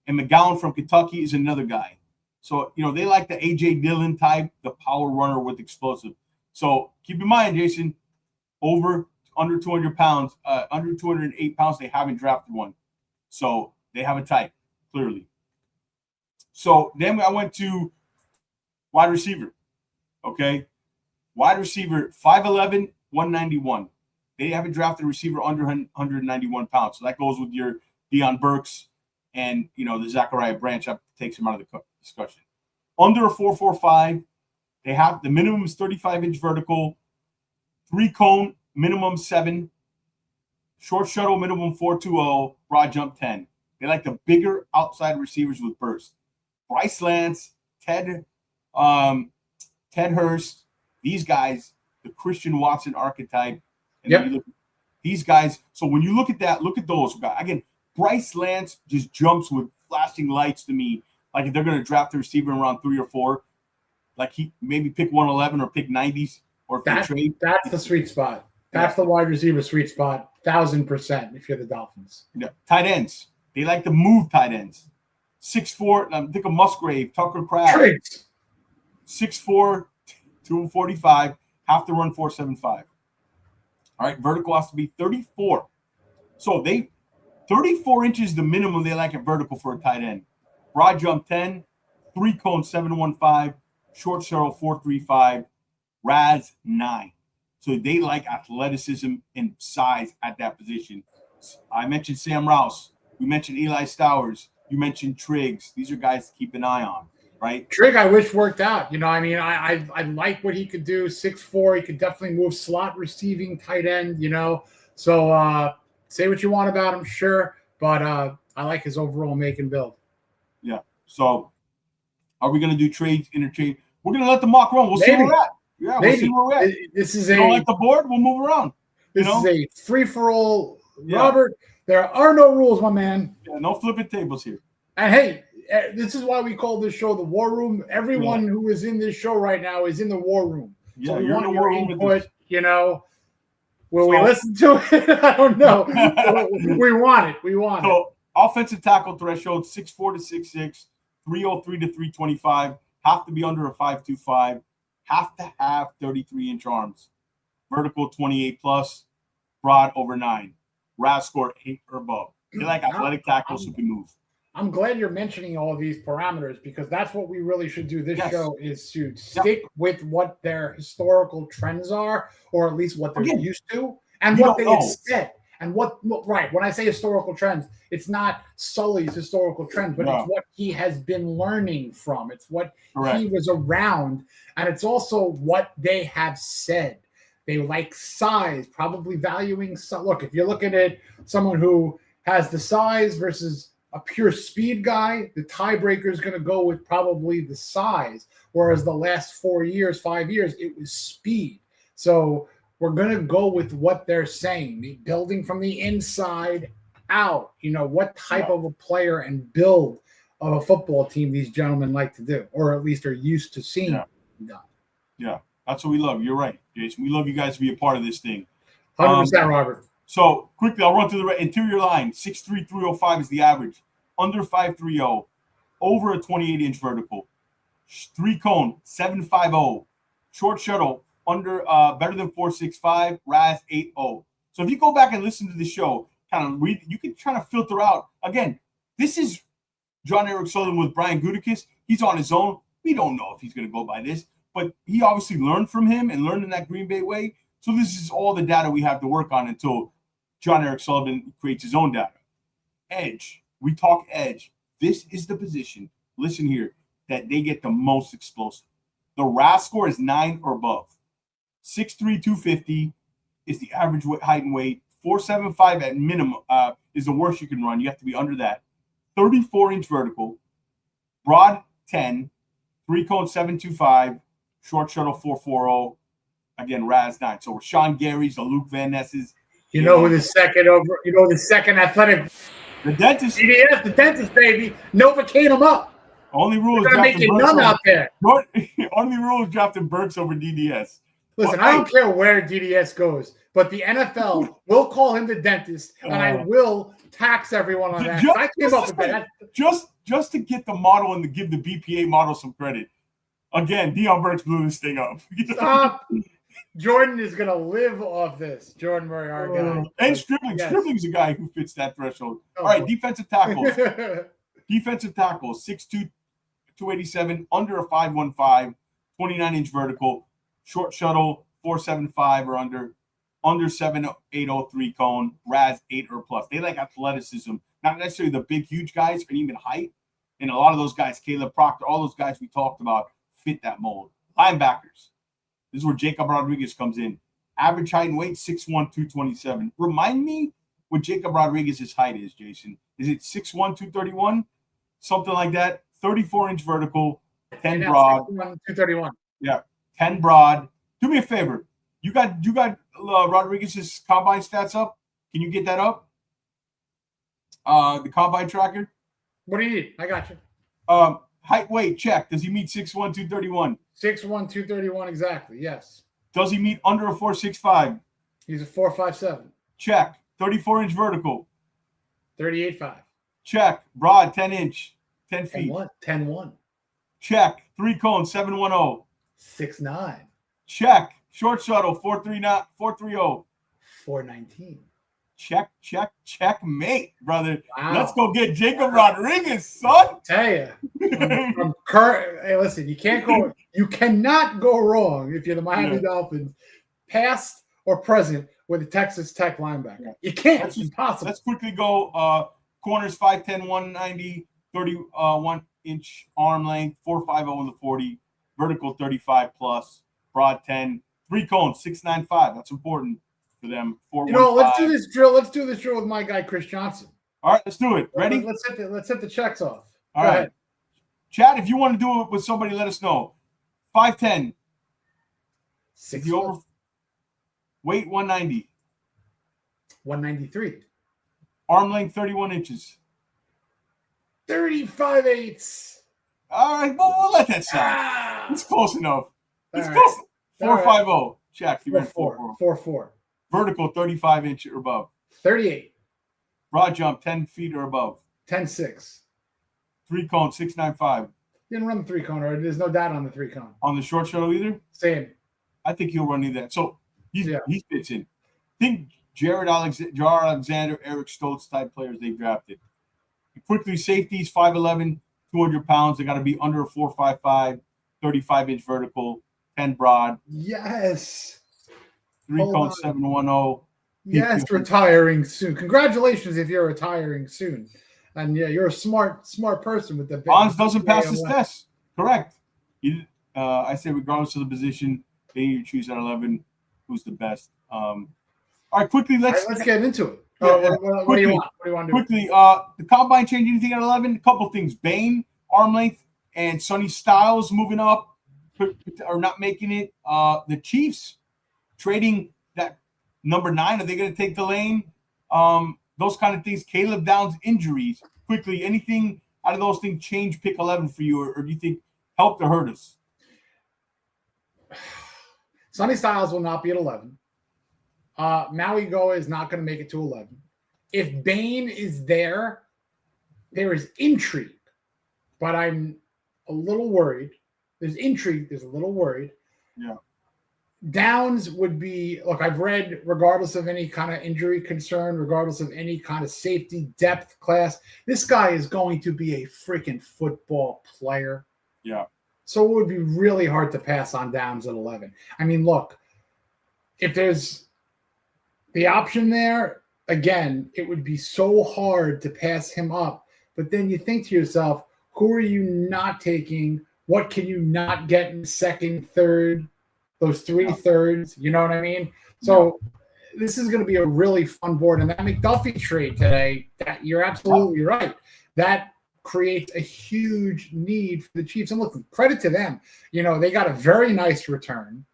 And McGowan from Kentucky is another guy. So, they like the A.J. Dillon type, the power runner with explosive. So keep in mind, Jason, under 200 pounds, under 208 pounds, they haven't drafted one. So they have a type, clearly. So then I went to wide receiver. Okay. Wide receiver, 5'11", 191. They haven't drafted a receiver under 191 pounds. So that goes with your Deion Burks and, the Zachariah Branch up takes him out of the discussion. Under a 4.45, they have the minimum is 35-inch vertical, 3-cone, minimum 7, short shuttle, minimum 4.20, broad jump 10. They like the bigger outside receivers with burst. Bryce Lance, Ted Hurst, these guys, the Christian Watson archetype. And Yep. then you look at these guys. So when you look at that, look at those guys. Again, Bryce Lance just jumps with flashing lights to me. Like if they're going to draft the receiver in round 3 or 4, like he maybe pick 111 or pick 90s or if they trade. That's the sweet spot. That's the wide receiver sweet spot, 1,000% if you're the Dolphins. Yeah. Tight ends. They like to move tight ends. 6'4", think of Musgrave, Tucker Kraft. Triggs. 6'4", 245, have to run 4.75. All right, vertical has to be 34. So 34 inches the minimum they like at vertical for a tight end. Broad jump 10, 3-cone 7.15, short shuttle 4.35, RAS 9. So they like athleticism and size at that position. I mentioned Sam Rouse. We mentioned Eli Stowers. You mentioned Triggs. These are guys to keep an eye on, right? Trigg, I wish worked out. I like what he could do. 6'4", he could definitely move slot receiving tight end, So say what you want about him, sure. But I like his overall make and build. Yeah. So are we going to do trades, interchange? We're going to let the mock run. We'll see where we're at. Yeah, we'll see where we're at. This is you don't like the board, we'll move around. This is a free-for-all. Yeah. Robert, there are no rules, my man. Yeah, no flipping tables here. And hey, this is why we call this show the War Room. Everyone who is in this show right now is in the War Room. Yeah, so we you're want in the your War Room input, Will we listen to it? I don't know. We want it. We want it. So offensive tackle threshold, 6'4" to 6'6", 303 to 325, have to be under a 5.25, have to have 33-inch arms, vertical 28 plus, broad over 9, RAS score 8 or above. They like athletic tackles who can move. I'm glad you're mentioning all these parameters because that's what we really should do. This show is to stick with what their historical trends are, or at least what they're used to, and what they have said. And when I say historical trends, it's not Sully's historical trends, but it's what he has been learning from. It's what he was around, and it's also what they have said. They like size, probably valuing. Look, if you're looking at someone who has the size versus a pure speed guy, the tiebreaker is going to go with probably the size. Whereas the last 5 years, it was speed. So we're going to go with what they're saying, building from the inside out. What type of a player and build of a football team these gentlemen like to do, or at least are used to seeing done. Yeah, that's what we love. You're right, Jason. We love you guys to be a part of this thing. 100%, Robert. So quickly, I'll run through the interior line. 6'3", 305 is the average. Under 5.30, over a 28-inch vertical. 3-cone, 7.50. Short shuttle, under better than 4.65. RAS 8.0. So if you go back and listen to the show, kind of read, you can try to filter out. Again, this is John Eric Sullivan with Brian Gutekunst. He's on his own. We don't know if he's going to go by this, but he obviously learned from him and learned in that Green Bay way. So this is all the data we have to work on until John Eric Sullivan creates his own data. Edge. We talk edge. This is the position, listen here, that they get the most explosive. The RAS score is 9 or above. 6'3", 250 is the average height and weight. 4.75 at minimum is the worst you can run. You have to be under that. 34-inch vertical. Broad 10. 3-cone 7.25. Short shuttle 4.40. Again, RAS 9. So Rashawn Gary's, the Luke Van Ness's. Who the second athletic. The dentist. DDS, the dentist, baby. Novocaine him up. Only rule is drafting Burks out there. Only rule is drafting Burks over DDS. Listen, I don't care where DDS goes, but the NFL will call him the dentist, and I will tax everyone on that. I came up with that. Just to get the model and to give the BPA model some credit. Again, Deion Burks blew this thing up. Stop. Jordan is going to live off this. Jordan Murray, our guy. And Stribling. Yes. Stribling's a guy who fits that threshold. All right, defensive tackles. Defensive tackles, 6'2", 287, under a 5.15, 29-inch vertical, short shuttle, 4.75 or under 7.803 cone, RAS 8 or plus. They like athleticism, not necessarily the big, huge guys, but even height. And a lot of those guys, Caleb Proctor, all those guys we talked about, fit that mold. Linebackers. This is where Jacob Rodriguez comes in. Average height and weight, 6'1", 227. Remind me what Jacob Rodriguez's height is, Jason. Is it 6'1", 231? Something like that. 34-inch vertical, 10 broad. 231. Yeah, 10 broad. Do me a favor. You got Rodriguez's combine stats up? Can you get that up? The combine tracker. What do you need? I got you. Height, weight, check. Does he meet 6'1", 231? 6'1", 231 exactly. Yes. Does he meet under a 4.65? He's a 4.57. Check. 34-inch vertical. 38.5. Check. Broad, 10-inch, 10 feet. 10-1. Check. 3 cone, 710. 6'9". Check. Short shuttle, 430. 4'19". Checkmate, brother. Wow. Let's go get Jacob Rodriguez, son. Tell you. Hey, listen, you cannot go wrong if you're the Miami Dolphins, past or present with a Texas Tech linebacker. You can't. It's impossible. Let's quickly go. Corners 5'10", 190, 31-inch arm length, 4.50 in the 40, vertical 35 plus, broad 10, 3 cones 6.95. That's important for them. 4.15. Let's do this drill. Let's do this drill with my guy Chris Johnson. All right, let's do it. Ready? Let's hit the checks off. All right. Ahead. Chad, if you want to do it with somebody, let us know. 5'10". 6 over. Weight 190. 193. Arm length 31 inches. 35/8. All right, we'll let that sound. It's close enough. It's close. 4.50. Check. You read 4.4. Vertical 35-inch or above. 38. Broad jump 10 feet or above. 10.6. 3 cone 6.95. Didn't run the 3 cone, or there's no data on the 3 cone. On the short shuttle either? Same. I think he'll run either that. So he fits in. Think Jared Alexander, Eric Stoltz type players they drafted. Quickly, safeties 5'11", 200 pounds. They got to be under a 4.55, 35-inch vertical, 10 broad. Yes. 3 cone 710. Yes, retiring soon. Congratulations if you're retiring soon. And yeah, you're a smart person with the Bonds doesn't pass his test. Correct. I say regardless of the position, they need to choose at 11 who's the best. All right, quickly, let's get into it. What do you want? What do you want to do? Quickly, the combine change anything at 11? A couple things. Bain, arm length, and Sonny Styles moving up or not making it. The Chiefs trading that number 9. Are they going to take the lane? Those kind of things. Caleb Downs injuries. Quickly, anything out of those things change pick 11 for you, or do you think helped or hurt us? Sonny Styles will not be at 11. Maui Goa is not going to make it to 11. If Bain is there is intrigue, but I'm a little worried. There's intrigue. There's a little worried. Yeah. Downs would be, look, I've read, regardless of any kind of injury concern, regardless of any kind of safety depth class, this guy is going to be a freaking football player. Yeah. So it would be really hard to pass on Downs at 11. I mean, look, if there's the option there, again, it would be so hard to pass him up. But then you think to yourself, who are you not taking? What can you not get in second, third, those 3 thirds? You know what I mean? So this is going to be a really fun board. And that McDuffie trade today, you're absolutely right. That creates a huge need for the Chiefs. And look, credit to them. They got a very nice return.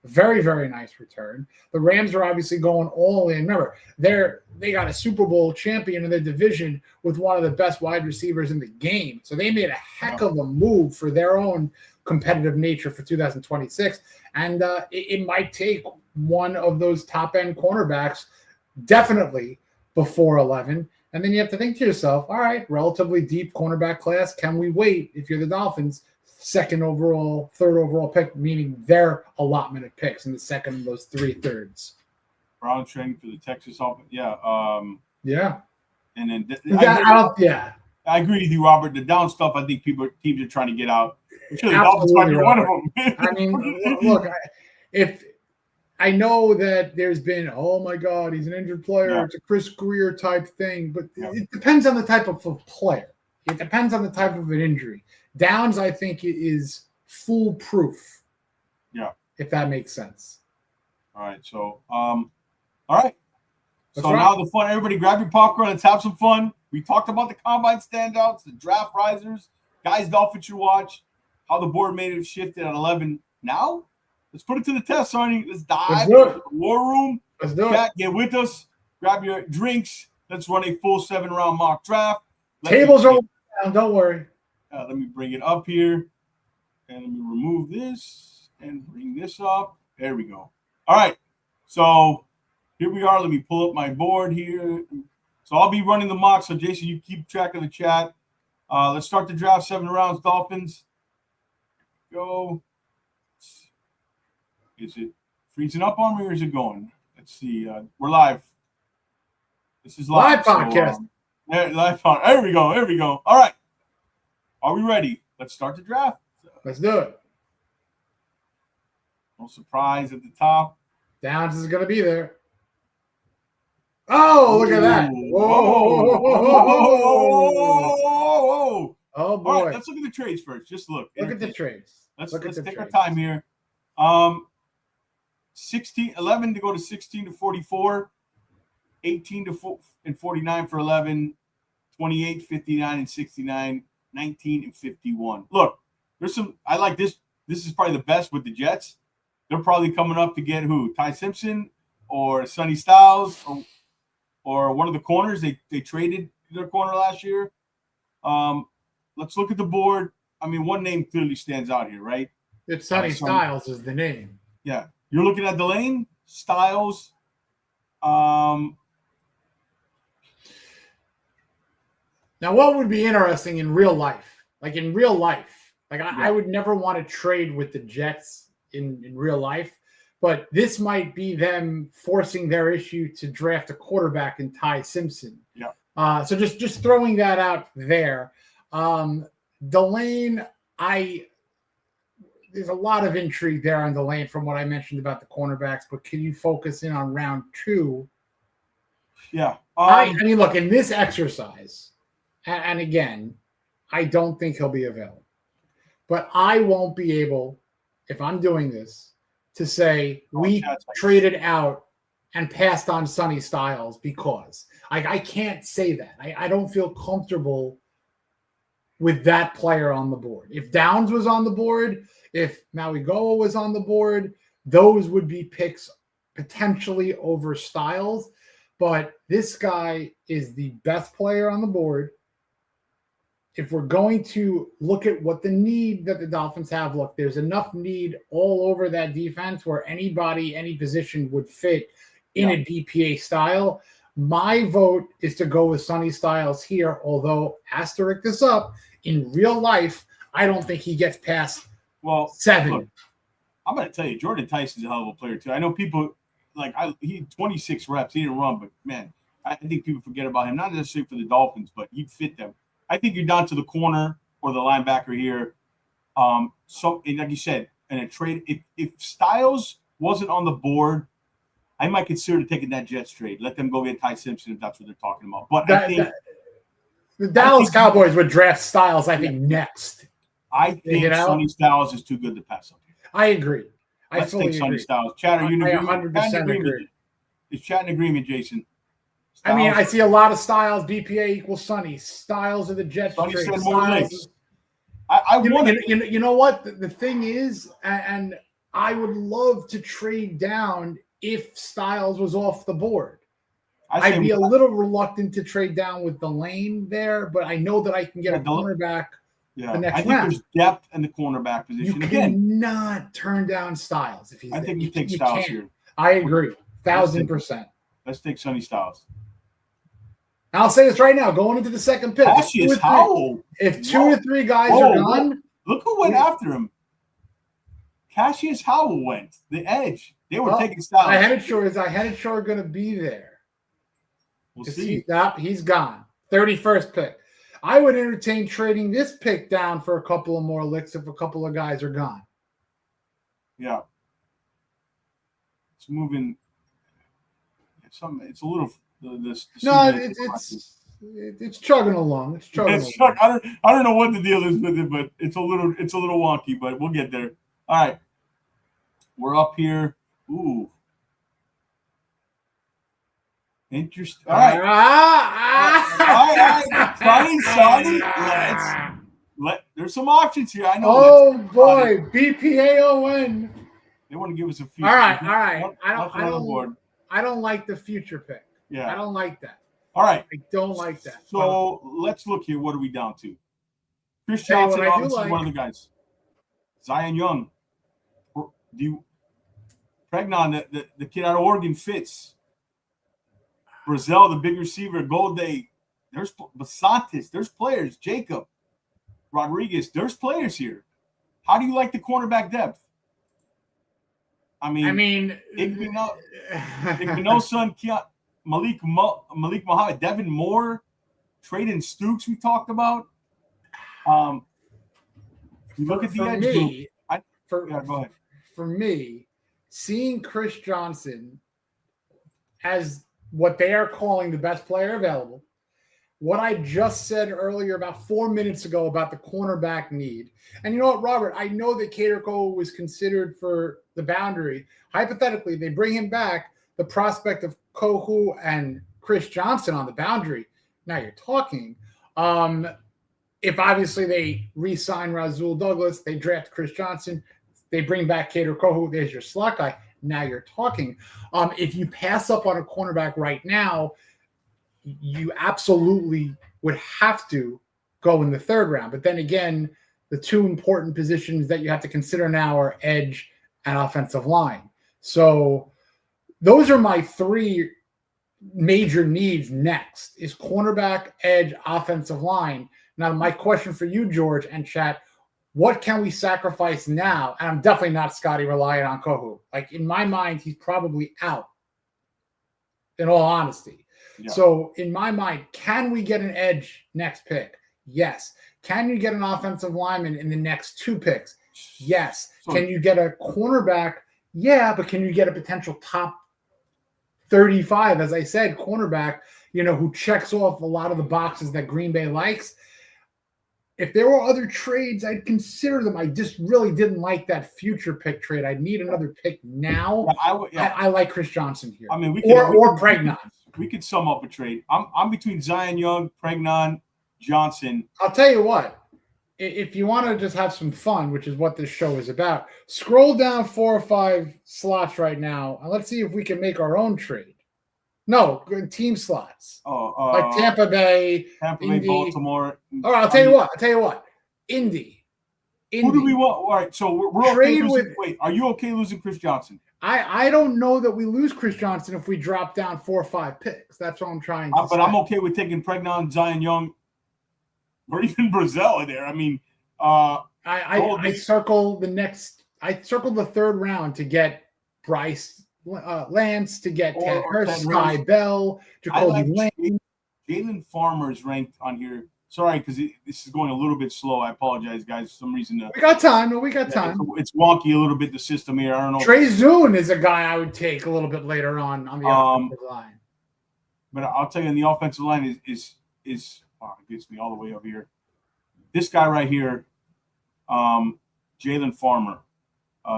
Very, very nice return. The Rams are obviously going all in. Remember, they got a Super Bowl champion in their division with one of the best wide receivers in the game. So they made a heck of a move for their own competitive nature for 2026. And it might take one of those top-end cornerbacks definitely before 11. And then you have to think to yourself, all right, relatively deep cornerback class. Can we wait if you're the Dolphins? Second overall, third overall pick, meaning their allotment of picks in the second of those 3 thirds. Brown training for the Texas offense. Yeah. Yeah. And then I agree with you, Robert. The down stuff, I think teams are trying to get out. I'm sure the Dolphins might be one of them. I mean, look, if I know that there's been, oh my God, he's an injured player. It's a Chris Greer type thing, but it depends on the type of player. It depends on the type of an injury. Downs, I think, is foolproof. Yeah. If that makes sense. All right. So, all right. Now the fun. Everybody grab your popcorn. Let's have some fun. We talked about the combine standouts, the draft risers, guys Dolphins should watch, how the board made it shifted at 11. Now Let's put it to the test, Sonny. Let's dive Let's do into the war room. Let's do Chat, get with us. Grab your drinks. Let's run a full 7-round mock draft. Tables are down. Don't worry. Let me bring it up here. And let me remove this and bring this up. There we go. All right. So here we are. Let me pull up my board here. So I'll be running the mock. So, Jason, you keep track of the chat. Let's start the draft. 7 rounds, Dolphins. Go. Is it freezing up on me or is it going? Let's see. We're live. This is live podcast. So, live on. There we go. There we go. All right. Are we ready? Let's start the draft. Let's do it. No surprise at the top. Downs is going to be there. Oh, look at that. Whoa. Oh, boy. All right, let's look at the trades first. Just look. Look at the trades. Let's take our time here. 11 to go to 16 to 44, 18 to 49 for 11, 28, 59, and 69, 19, and 51. Look, there's some – I like this. This is probably the best with the Jets. They're probably coming up to get who? Ty Simpson or Sonny Styles or one of the corners. They traded their corner last year. Let's look at the board. I mean, one name clearly stands out here, right? It's Sonny Styles is the name. Yeah. You're looking at Delane, Styles. Now, what would be interesting in real life? Like in real life, I would never want to trade with the Jets in real life, but this might be them forcing their issue to draft a quarterback in Ty Simpson. Yeah. So just throwing that out there. Delane, there's a lot of intrigue there on Delane from what I mentioned about the cornerbacks, but can you focus in on round 2? Yeah. I mean, look, in this exercise, and again, I don't think he'll be available, but I won't be able, if I'm doing this, to say we traded out and passed on Sonny Styles because I can't say that. I don't feel comfortable with that player on the board. If Downs was on the board, if Maui Goa was on the board, those would be picks potentially over Styles. But this guy is the best player on the board. If we're going to look at what the need that the Dolphins have, look, there's enough need all over that defense where anybody, any position would fit in a DPA style. My vote is to go with Sonny Styles here, although, asterisk this up, in real life, I don't think he gets past 7. Look, I'm going to tell you, Jordan Tyson's a hell of a player, too. I know people, he had 26 reps. He didn't run, but, man, I think people forget about him, not necessarily for the Dolphins, but he'd fit them. I think you're down to the corner or the linebacker here. And like you said, in a trade, if Styles wasn't on the board, I might consider taking that Jets trade. Let them go get Ty Simpson if that's what they're talking about. But the Dallas Cowboys would draft Styles, I think, next. I think Sonny Styles is too good to pass up here. I agree. Let's take Sonny Styles. Chat, are you in agreement? 100% agree. Is chat in agreement, Jason? Styles. I mean, I see a lot of Styles. BPA equals Sonny. Styles of the Jets Sonny trade. said more licks. You know what? The thing is, and I would love to trade down if Styles was off the board. I'd be a little reluctant to trade down with Delane there, but I know that I can get a cornerback the next round. I think there's depth in the cornerback position. You cannot turn down Styles if he's there. I think you take Styles here. I agree. 1,000%. Let's take Sonny Styles. I'll say this right now, going into the second pick. Cassius Howell. If 2 or 3 guys are gone. Look who went after him. Cassius Howell went. The edge. They were taking Styles. I had it sure going to be there. We'll see. He's gone. 31st pick. I would entertain trading this pick down for a couple of more licks if a couple of guys are gone. Yeah. It's moving. It's a little. It's chugging along. It's chugging along. I don't know what the deal is with it, but it's a little wonky, but we'll get there. All right. We're up here. Ooh. Interesting. All right. Sorry. There's some options here. I know. Oh boy, BPAON. They want to give us a future. All right. I don't like the future pick. Yeah. I don't like that. All right. I don't like that. So let's look here. What are we down to? Chris Hey, what Johnson, I do obviously like- one of the guys. Zion Young. Pregnon, the kid out of Oregon, fits. Brazil, the big receiver, Golday. There's Basantis. There's players. Jacob. Rodriguez. There's players here. How do you like the cornerback depth? I mean, Ignoson, Malik Muhammad, Devin Moore, Traden Stukes we talked about. You look at the edge group. Go ahead. For me, seeing Chris Johnson as what they are calling the best player available, what I just said earlier about 4 minutes ago about the cornerback need. And you know what, Robert, I know that Kader Cole was considered for the boundary. Hypothetically, they bring him back, the prospect of Kohu and Chris Johnson on the boundary. Now you're talking. If obviously they re-sign Rasul Douglas, they draft Chris Johnson, they bring back Kader Kohu, there's your slot guy. Now you're talking. If you pass up on a cornerback right now, you absolutely would have to go in the third round. But then again, the two important positions that you have to consider now are edge and offensive line. So those are my three major needs next is cornerback, edge, offensive line. Now, my question for you, George, and chat, what can we sacrifice now? And I'm definitely not Scotty relying on Kohu. Like, in my mind, he's probably out, in all honesty. Yeah. So, in my mind, can we get an edge next pick? Yes. Can you get an offensive lineman in the next two picks? Yes. Can you get a cornerback? Yeah, but can you get a potential top 35, as I said, cornerback, who checks off a lot of the boxes that Green Bay likes? If there were other trades, I'd consider them. I just really didn't like that future pick trade. I'd need another pick now. I like Chris Johnson here. I mean, or Pregnon. We could sum up a trade. I'm between Zion Young, Pregnon, Johnson. I'll tell you what. If you want to just have some fun, which is what this show is about, scroll down 4 or 5 slots right now, and let's see if we can make our own trade. No, team slots. Like Tampa Bay, Indy. Baltimore. All right, I'll tell you what. Indy. Who do we want? All right, so we're okay losing. Wait, are you okay losing Chris Johnson? I don't know that we lose Chris Johnson if we drop down 4 or 5 picks. That's what I'm trying to say. But I'm okay with taking Pregnon, Zion Young, or even Brazil in there. I mean, I circle the next. I circled the third round to get Bryce Lance, to get Ted Hurst, Sky Bell, Jacoby Lane. Jalen Farmer is ranked on here. Sorry, because this is going a little bit slow. I apologize, guys. For some reason, we got time. We got time. It's wonky a little bit, the system here. I don't know. Trey Zune is a guy I would take a little bit later on the offensive line. But I'll tell you, on the offensive line is it gets me all the way up here. This guy right here, Jalen Farmer.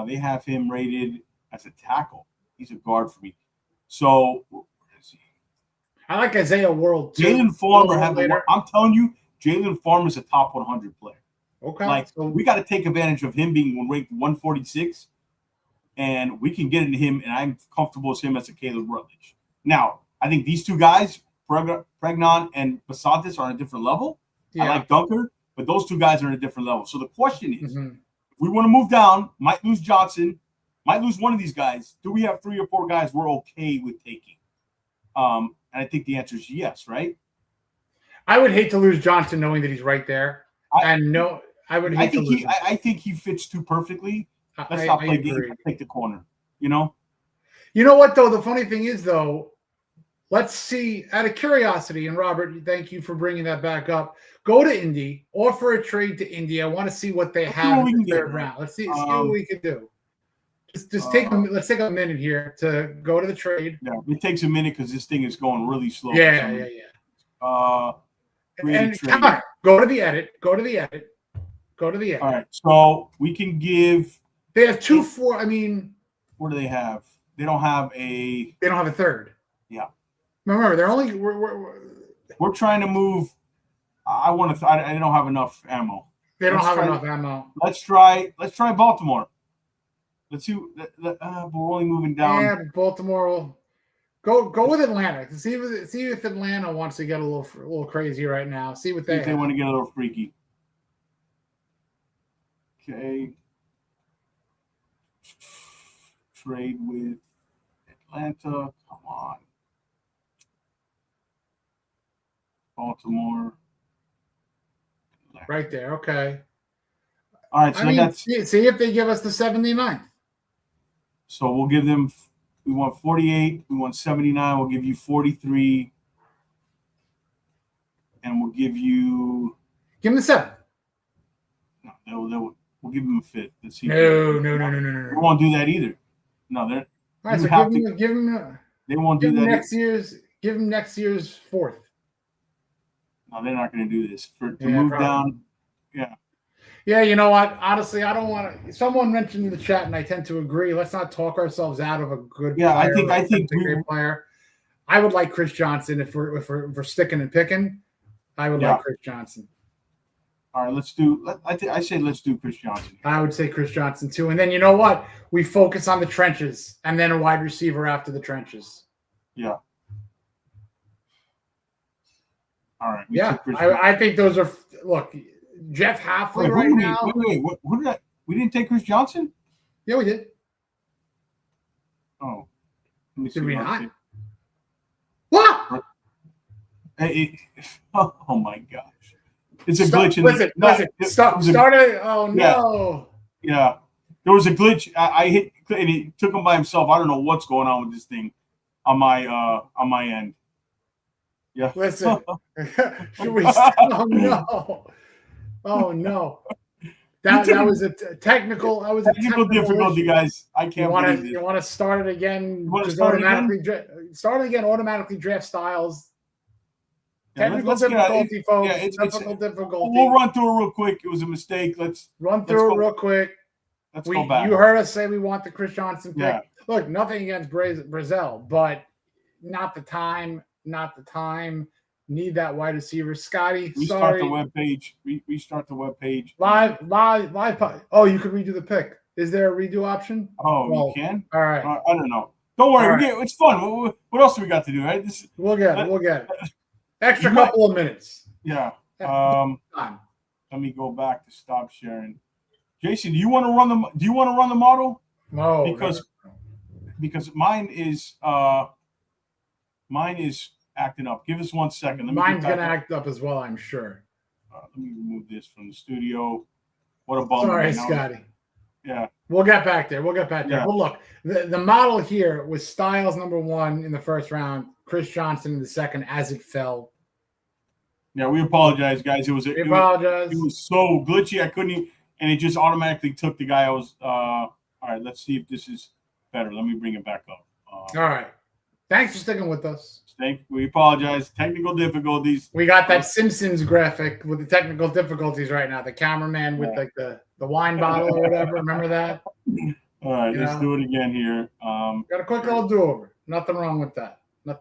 They have him rated as a tackle. He's a guard for me. So where is he? I like Isaiah World too. Jalen Farmer I'm telling you, Jalen Farmer is a top 100 player. Okay. So we got to take advantage of him being ranked 146, and we can get into him, and I'm comfortable with him as a Caleb Rutledge. Now, I think these two guys, Pregnon and Basantis, are on a different level. Yeah. I like Dunker, but those two guys are on a different level. So the question is, if we want to move down, might lose Johnson, might lose one of these guys. Do we have 3 or 4 guys we're okay with taking? And I think the answer is yes, right? I would hate to lose Johnson knowing that he's right there. I think he fits too perfectly. Let's not play games and take the corner, You know what, though? The funny thing is, though, let's see, out of curiosity, and Robert, thank you for bringing that back up. Go to Indy, offer a trade to Indy. I want to see what they have in the third round. Let's see what we can do. Let's take a minute here to go to the trade. Yeah, it takes a minute because this thing is going really slow. Yeah. And Connor, go to the edit. All right, so we can give. They have 2 4. I mean, what do they have? They don't have a. They don't have a third. Yeah. Remember, they're only. We're trying to move. I don't have enough ammo. They don't have enough ammo. Let's try Baltimore. Let's see. But we're only moving down. Yeah, Baltimore will go with Atlanta. See if Atlanta wants to get a little crazy right now. See what they want to get a little freaky. Okay. Trade with Atlanta. Come on. Baltimore. Atlanta. Right there. Okay. All right. So see if they give us the 79th. So we'll give them. We want 48. We want 79. We'll give you 43. And we'll give you. Give them the 7. No, we'll give them a 5th. Let's see. No. We won't do that either. No, they're. All right, so give them. They won't do that. Give them next year's 4th. No, they're not going to do this. To move probably down. Yeah. Yeah, you know what? Honestly, I don't want to. Someone mentioned in the chat, and I tend to agree. Let's not talk ourselves out of a good. Yeah, player I think a great player. I would like Chris Johnson if we're sticking and picking. I would like Chris Johnson. All right, let's do. I say let's do Chris Johnson. I would say Chris Johnson too, and then you know what? We focus on the trenches, and then a wide receiver after the trenches. Yeah. All right. I think those are. Look, Jeff Halfley now. Wait. What did we didn't take Chris Johnson? Yeah, we did. Oh. Did we not? What? Oh my gosh. It's a glitch. Listen. Started. Oh no. Yeah. There was a glitch. I hit and he took him by himself. I don't know what's going on with this thing on my end. Yeah. Listen. Should we? Oh no. Oh no. That was a technical. That was a technical difficulty, guys. I can't believe it. You want to start it again? Start it again. Automatically draft styles. Yeah, technical difficulty, folks. Yeah, technical difficulty. We'll run through it real quick. It was a mistake. Let's run through it real quick. Let's go back. You heard us say we want the Chris Johnson pick. Yeah. Look, nothing against Brazel, but not the time. Not the time. Need that wide receiver, Scotty. Restart the web page. Restart the web page. Live. Oh, you could redo the pick. Is there a redo option? Oh, you can. All right. I don't know. Don't worry. It's fun. What else do we got to do? Right. We'll get it. Extra couple of minutes. Yeah. Let me go back to stop sharing. Jason, do you want to run the model? No. Because mine is acting up. Give us 1 second. Mine's gonna act up as well, I'm sure. Let me remove this from the studio. What a bummer. Sorry, Scotty. Yeah. We'll get back there. Yeah. Well, look, the model here was Styles number 1 in the first round, Chris Johnson in the second as it fell. Yeah, we apologize, guys. It was so glitchy. I couldn't even, and it just automatically took the guy I was. All right, let's see if this is better. Let me bring it back up. All right. Thanks for sticking with us. We apologize. Technical difficulties. We got that Simpsons graphic with the technical difficulties right now. The cameraman with like the wine bottle or whatever. Remember that? All right, let's do it again here. Got a quick little do-over. Nothing wrong with that. Let's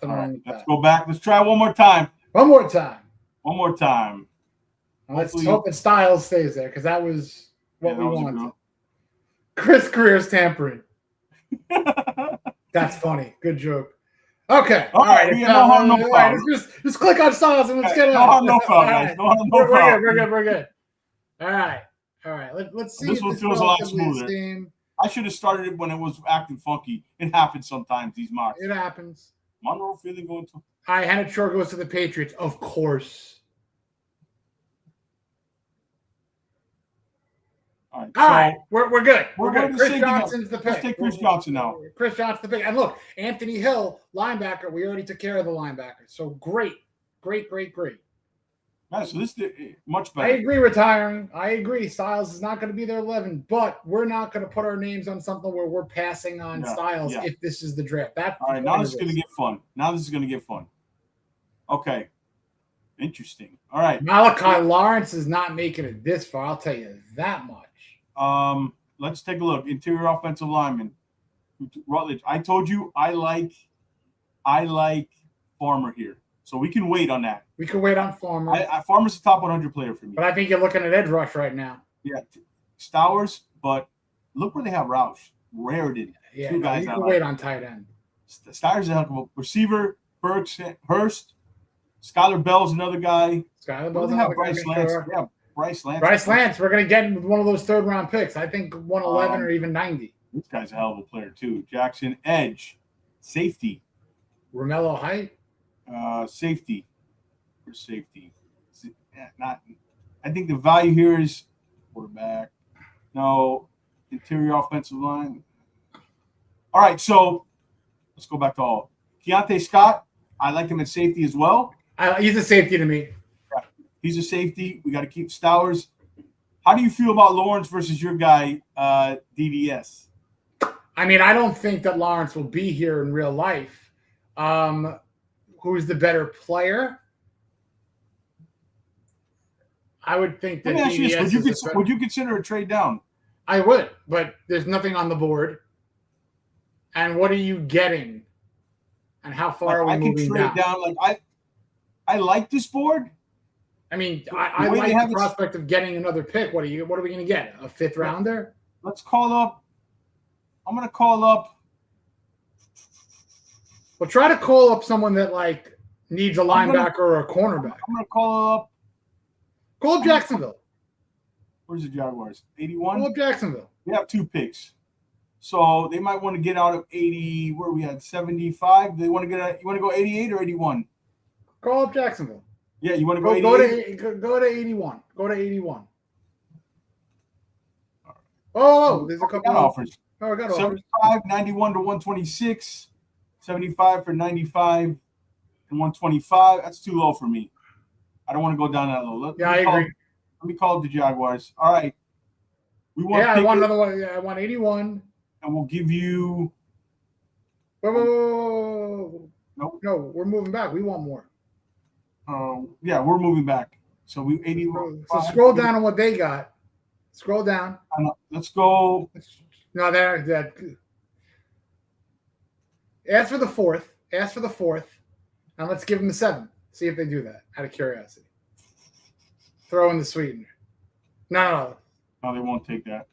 go back. Let's try one more time. One more time. Let's hope that Styles stays there because that was what we wanted. Chris Career's tampering. That's funny. Good joke. Okay. All right. Just click on Styles and let's get it on. No problem. We're good. All right. Let's see. This one feels a lot smoother. I should have started it when it was acting funky. It happens sometimes, these mocks. It happens. Monroe feeling going to. All right. Hannah Shore goes to the Patriots. Of course. All right, we're good. We're good. Chris Johnson's the pick. Let's take Chris Johnson now. Chris Johnson's the pick. And look, Anthony Hill, linebacker. We already took care of the linebacker. So great. Right, so this is much better. I agree retiring. I agree. Styles is not going to be there 11, but we're not going to put our names on something where we're passing on Styles if this is the draft. All right, now this is going to get fun. Okay. Interesting. All right. Malachi Lawrence is not making it this far. I'll tell you that much. Let's take a look. Interior offensive lineman. Rutledge. I told you I like Farmer here. So we can wait on that. We can wait on Farmer. Farmer's a top 100 player for me. But I think you're looking at edge rush right now. Yeah. Stowers, but look where they have Roush. Raritan. Yeah, Two guys you I can like. wait on tight end. Steyer's a heck of a receiver. Burks, Hurst, Skylar Bell's another guy. Skylar What Bell's do they have? another guy Bryce for Lance. sure. Yeah, Bryce Lance. Bryce Lance, we're going to get with one of those third-round picks. I think 111 or even 90. This guy's a hell of a player, too. Jackson, edge. Safety. Romello Height. Safety. For safety. I think the value here is quarterback. No, interior offensive line. All right, so let's go back to all. Keontae Scott, I like him at safety as well. He's a safety to me. He's a safety. We got to keep Stowers. How do you feel about Lawrence versus your guy, DDS? I mean, I don't think that Lawrence will be here in real life. Who's the better player? I would think that Let me ask you DDS this. Would you consider a trade down? I would, but there's nothing on the board. And what are you getting? And how far are we moving trade down? Like I like this board. I mean, I like the prospect of getting another pick. What are we going to get? A fifth rounder? Let's call up. I'm going to call up. Well, try to call up someone that like needs a linebacker or a cornerback. I'm going to call up. Call up Jacksonville. Where's the Jaguars? 81? Call up Jacksonville. We have 2 picks. So they might want to get out of 80. Where we had 75. They want to get out. You want to go 88 or 81? Call up Jacksonville. Yeah, you want to go 88? Go to 81. Go to 81. Oh, there's a couple offers. Oh, I got offers. 75, 91 to 126. 75 for 95 and 125. That's too low for me. I don't want to go down that low. I agree. Let me call up the Jaguars. All right. I want another one. Yeah, I want 81. And we'll give you. Whoa. Nope. No, we're moving back. We want more. Yeah, we're moving back. So we 81. So scroll down on what they got. Scroll down. Let's go. No, that. Ask for the fourth. And let's give them a 7. See if they do that out of curiosity. Throw in the sweetener. No, they won't take that.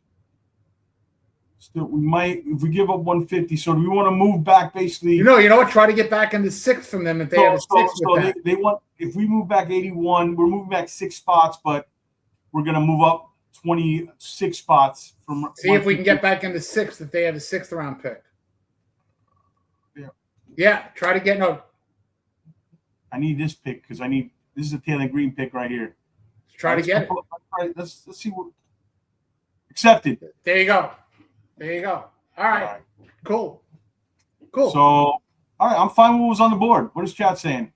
Still, we might if we give up 150. So do we want to move back basically? You know what? Try to get back into 6th from them if they have a 6 with that. They want if we move back 81, we're moving back 6 spots, but we're gonna move up 26 spots from. See if we can get back into 6th if they have a 6th round pick. Yeah. Try to get I need this pick because this is a Taylor Green pick right here. Try to get it. All right, let's see what accepted. There you go. All right. Cool. So, all right, I'm fine with what was on the board. What is chat saying?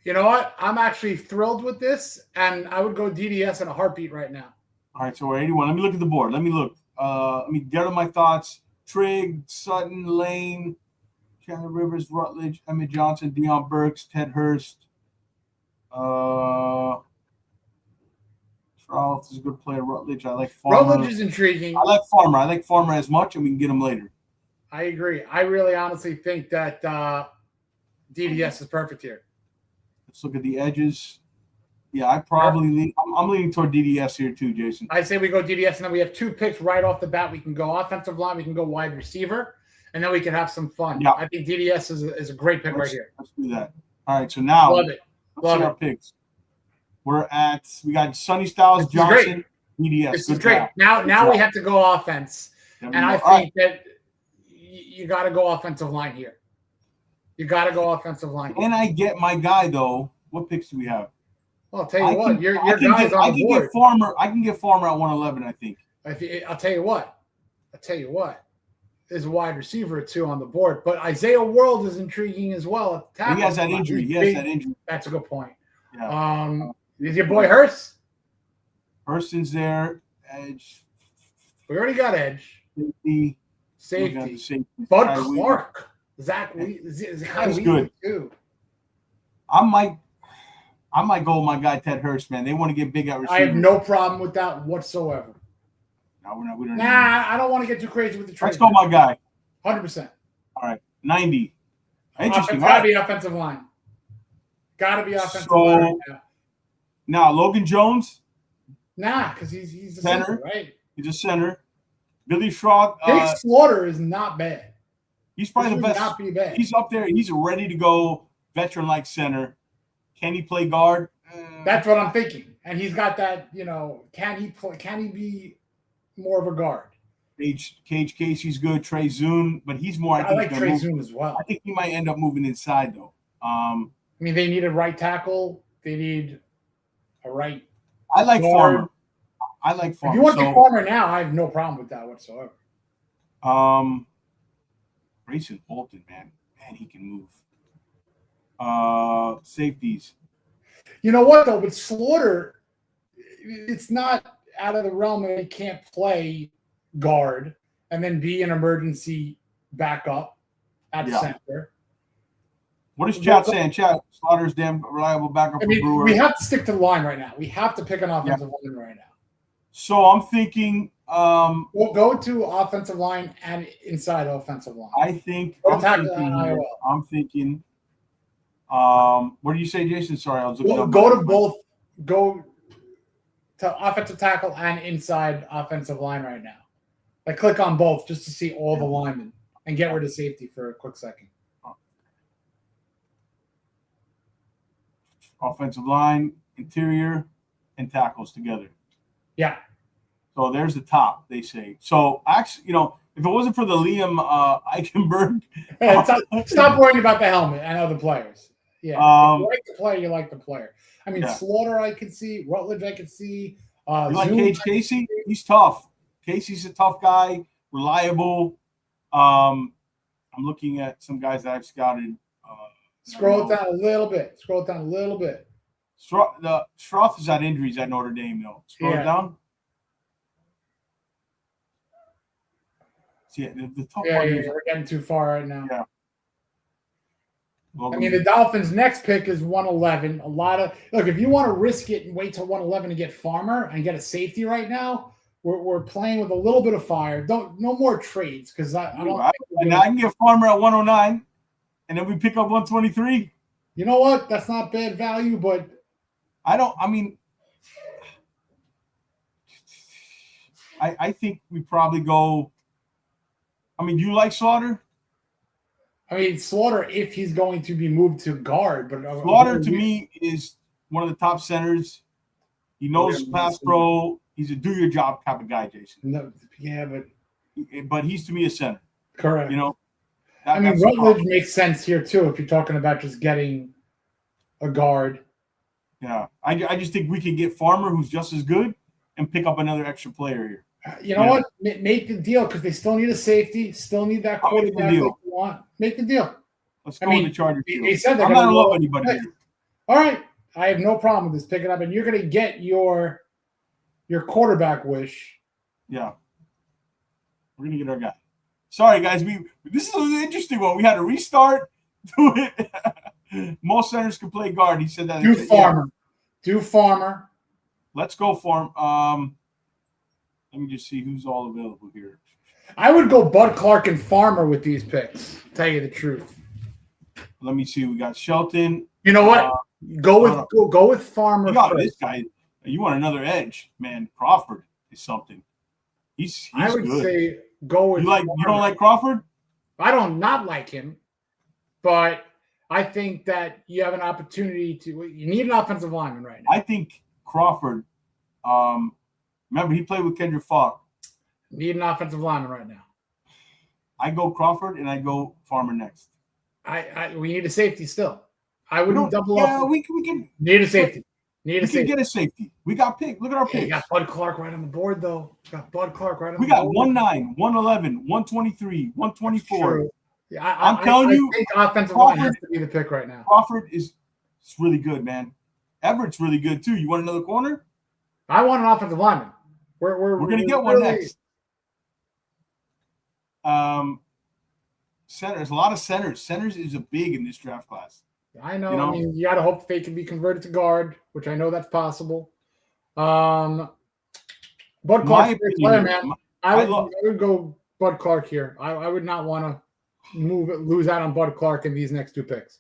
You know what? I'm actually thrilled with this, and I would go DDS in a heartbeat right now. All right, so we're 81. Let me look at the board. Let me gather my thoughts. Trigg, Sutton, Lane, Chandler Rivers, Rutledge, Emmett Johnson, Deion Burks, Ted Hurst. Charles is a good player. Rutledge, I like Farmer. Rutledge is intriguing. I like Farmer as much, and we can get him later. I agree. I really honestly think that DDS is perfect here. Let's look at the edges. Yeah, I'm leaning toward DDS here too, Jason. I say we go DDS, and then we have 2 picks right off the bat. We can go offensive line, we can go wide receiver, and then we can have some fun. Yeah. I think DDS is a great pick right here. Let's do that. All right, so now Love it. Let's see our picks. We got Sonny Styles, Johnson, DDS. This is great. Now we have to go offense, and I think that you got to go offensive line here. And I get my guy though. What picks do we have? Well, I'll tell you what, your guy's on the board. I can get Farmer at 111. I think. I'll tell you what. There's a wide receiver or 2 on the board, but Isaiah World is intriguing as well. He has that injury. That's a good point. Yeah. Is your boy Hurst? Hurston's there. Edge. We already got edge. Safety. Bud Clark. Zach. That's good. Too. I might go with my guy Ted Hurst, man. They want to get big at receiver. I have no problem with that whatsoever. No, we don't. I don't want to get too crazy with the trade. Let's go, my guy. 100%. All right, 90. Interesting. Got to be offensive line. Line. Now Logan Jones. Because he's a center, right? He's a center. Billy Schroth. Jake Slaughter is not bad. He's probably the best. Not be bad. He's up there. He's a ready-to-go veteran-like center. Can he play guard? That's what I'm thinking. And he's got that, can he be more of a guard? Cage Casey's good. Trey Zune, but he's more. I like Trey Zune as well. I think he might end up moving inside, though. They need a right tackle. They need a right. I like guard. Farmer. If you want to get Farmer now, I have no problem with that whatsoever. Grayson Bolton, man, he can move. Safeties. You know what though? With Slaughter, it's not out of the realm that he can't play guard and then be an emergency backup at center. What is Chat saying? Chat, Slaughter's damn reliable backup for Brewer. We have to stick to the line right now. We have to pick an offensive line right now. So I'm thinking we'll go to offensive line and inside offensive line. I'm thinking what do you say, Jason? Sorry, I was looking up. Go to offensive tackle and inside offensive line right now. Click on both just to see all the linemen and get rid of safety for a quick second. Offensive line, interior, and tackles together. Yeah. So there's the top, they say. So actually, if it wasn't for the Liam Eichenberg, stop worrying about the helmet and other players. Yeah, if you like the player, you like the player. Slaughter, I could see. Rutledge, I could see. You like Cage Casey? He's tough. Casey's a tough guy, reliable. I'm looking at some guys that I've scouted. Scroll it down a little bit. Schroth has had injuries at Notre Dame, though. Scroll it down. See, the tough part is we're getting too far right now. Yeah. The Dolphins' next pick is 111. If you want to risk it and wait till 111 to get Farmer and get a safety right now, we're playing with a little bit of fire. No more trades because I can get Farmer at 109, and then we pick up 123. You know what? That's not bad value, but I think we probably go. Do you like Slaughter? Slaughter, if he's going to be moved to guard, but Slaughter to me is one of the top centers. He knows pass pro. He's a do your job type of guy, Jason. No, but he's to me a center. Correct. Rutledge makes sense here too if you're talking about just getting a guard. Yeah, I just think we can get Farmer, who's just as good, and pick up another extra player here. You know what? Make the deal because they still need a safety, still need that quarterback they want. Make the deal. Let's go with the Chargers. They said they're I'm not in love with anybody here. All right. I have no problem with this picking up, and you're going to get your quarterback wish. Yeah. We're going to get our guy. Sorry, guys. This is an interesting one. We had to restart. Do it. Most centers can play guard. He said that. Do Farmer. Let's go Farm. Let me just see who's all available here. I would go Bud Clark and Farmer with these picks. Tell you the truth. Let me see. We got Shelton. You know what? Go with Farmer. You got this guy. You want another edge, man? Crawford is something. He's I would good. say go with. You don't like Crawford? I don't not like him, but I think that you have an opportunity to. You need an offensive lineman right now. I think Crawford. Remember, he played with Kendrick Falk. Need an offensive lineman right now. I go Crawford and I go Farmer next. We need a safety still. I wouldn't double up. Yeah, we can need a safety. We can get a safety. We got pick. Look at our picks. You got Bud Clark right on the board, though. We got 1-9, 111, 123, 124. True. Yeah, I'm telling you, I think offensive line has to be the pick right now. Crawford is really good, man. Everett's really good too. You want another corner? I want an offensive lineman. We're gonna get one next. Centers, a lot of centers. Centers is a big in this draft class. I know. You got to hope they can be converted to guard, which I know that's possible. Bud Clark's a great player, man. I would go Bud Clark here. I would not want to lose out on Bud Clark in these next two picks.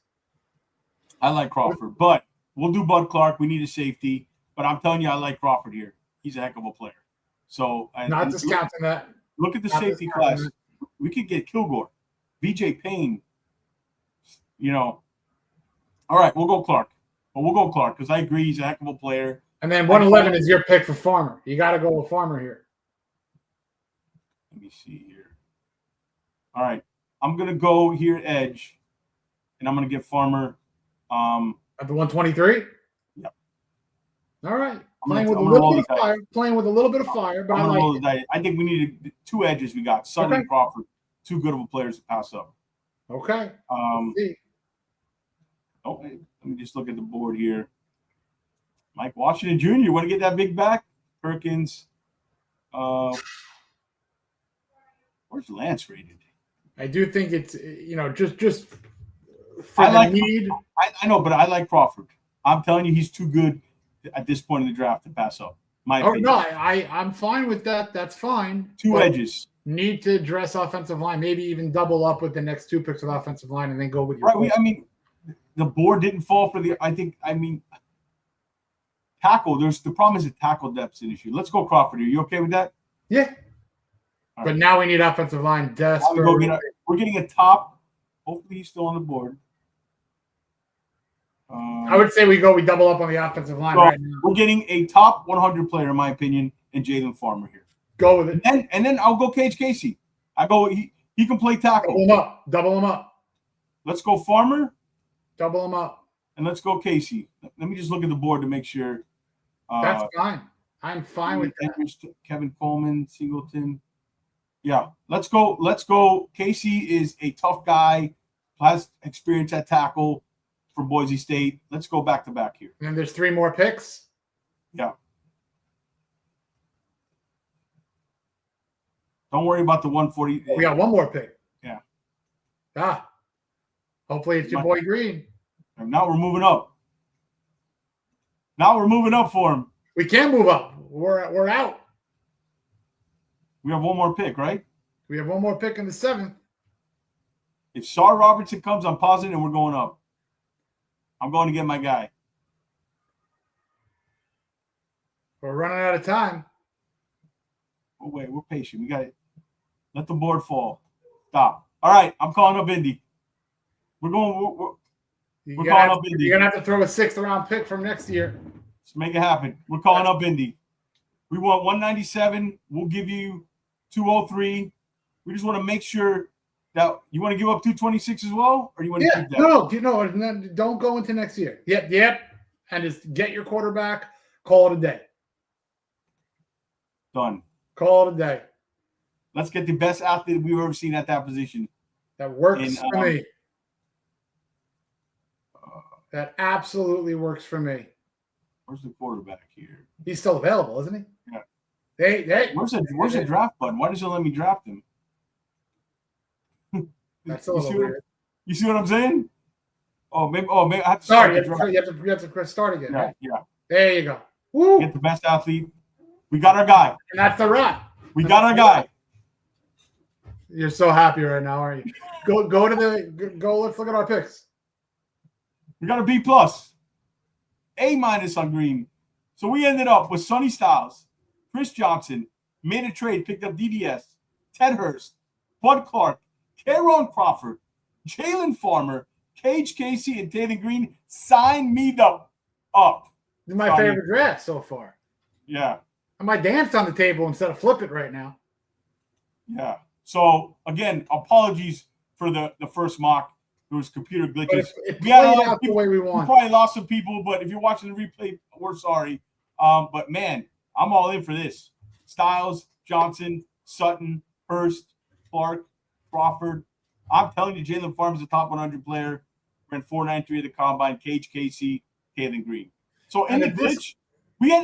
I like Crawford, but we'll do Bud Clark. We need a safety, but I'm telling you, I like Crawford here. He's a heck of a player. So not discounting that. Look at the Not safety this class. time. We could get Kilgore, BJ Payne. All right, we'll go Clark. Well, we'll go Clark because I agree he's a heck of a player. And then 111 is your pick for Farmer. You got to go with Farmer here. Let me see here. All right, I'm gonna go here edge, and I'm gonna get Farmer. At the 123. Yep. All right. I'm Playing with a gonna little roll bit the of fire. Playing with a little bit of fire, but I'm I gonna like roll it. the dice. I think we needed 2 edges. We got Sutton and Crawford. Too good of a players to pass up. Okay. Let's see. Oh, let me just look at the board here. Mike Washington Jr. You want to get that big back? Perkins. Where's Lance rated? I do think it's just for the need. I know, but I like Crawford. I'm telling you, he's too good at this point in the draft to pass up. No, I'm fine with that. That's fine. 2 edges. Need to address offensive line. Maybe even double up with the next 2 picks of offensive line, and then go with your. Right. The board didn't fall for the. Tackle. The problem is the tackle depth's an issue. Let's go Crawford. Are you okay with that? Yeah. All but right. Now we need offensive line. We're getting a top. Hopefully he's still on the board. I would say we double up on the offensive line right now. We're getting a top 100 player, in my opinion, in Jalen Farmer here. Go with it. And then I'll go Cage Casey. He can play tackle. Double him up. Let's go Farmer. Double him up. And let's go Casey. Let me just look at the board to make sure. That's fine. I'm fine with that. Kevin Coleman, Singleton. Yeah, let's go. Casey is a tough guy, has experience at tackle for Boise State. Let's go back to back here. And there's 3 more picks. Yeah. Don't worry about the 140. We got 1 more pick. Yeah. Hopefully it's your boy Green. And now we're moving up. Now we're moving up for him. We can move up. We're out. We have 1 more pick, right? We have 1 more pick in the 7th. If Sar Robertson comes, I'm pausing and we're going up. I'm going to get my guy. We're running out of time. Oh, wait, we're patient. We got it. Let the board fall. Stop. All right, I'm calling up Indy. We're calling up Indy. You're going to have to throw a 6th round pick from next year. Let's make it happen. We're calling up Indy. We want 197. We'll give you 203. We just want to make sure that you want to give up 226 as well, or you want to keep that? No, don't go into next year. Yep. And just get your quarterback. Call it a day. Done. Call it a day. Let's get the best athlete we've ever seen at that position. That works for me. That absolutely works for me. Where's the quarterback here? He's still available, isn't he? Yeah. Hey. Where's the draft button? Why does it let me draft him? That's a little weird. You see what I'm saying? Maybe I have to start. start. You have to press start again. Yeah, right? yeah. There you go. Woo. Get the best athlete. We got our guy. And that's the wrap. We got our guy. You're so happy right now, aren't you? Go. Let's look at our picks. We got a B+, A- on Green. So we ended up with Sonny Styles, Chris Johnson, made a trade, picked up DDS, Ted Hurst, Bud Clark, Caron Crawford, Jalen Farmer, Cage Casey, and Taylor Green. Sign me up. This is my favorite draft so far. Yeah. I might dance on the table instead of flip it right now. Yeah. So, again, apologies for the first mock. There was computer glitches. It played out the way we want. We probably lost some people, but if you're watching the replay, we're sorry. But, man, I'm all in for this. Styles, Johnson, Sutton, Hurst, Clark, Crawford. I'm telling you, Jalen Farmer's a top 100 player. Ran 4.93 at the combine. Cage Casey, Taylor Green. So, in the glitch,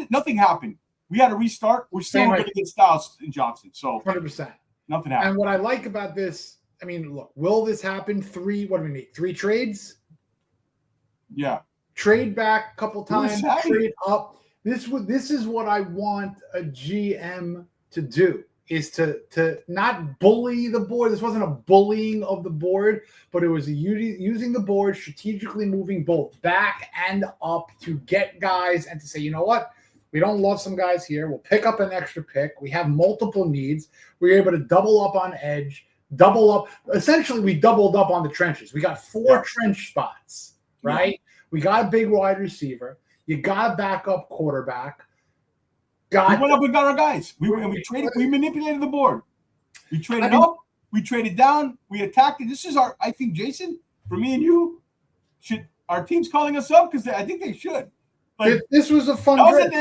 nothing happened. We had to restart. We're still going to get Styles and Johnson. So 100%. Nothing happened. And what I like about this, I mean, look, will this happen? What do we need? 3 trades? Yeah. Trade back a couple times, trade up. This is what I want a GM to do, is to not bully the board. This wasn't a bullying of the board, but it was using the board, strategically moving both back and up to get guys and to say, you know what? We don't love some guys here. We'll pick up an extra pick. We have multiple needs. We're able to double up on edge, double up. Essentially, we doubled up on the trenches. We got 4 trench spots, right? We got a big wide receiver. You got a backup quarterback. We went up and got our guys. We manipulated the board. We traded up. We traded down. We attacked it. This is I think, Jason, for me and you, our team's calling us up because I think they should. Like, this was a fun draft.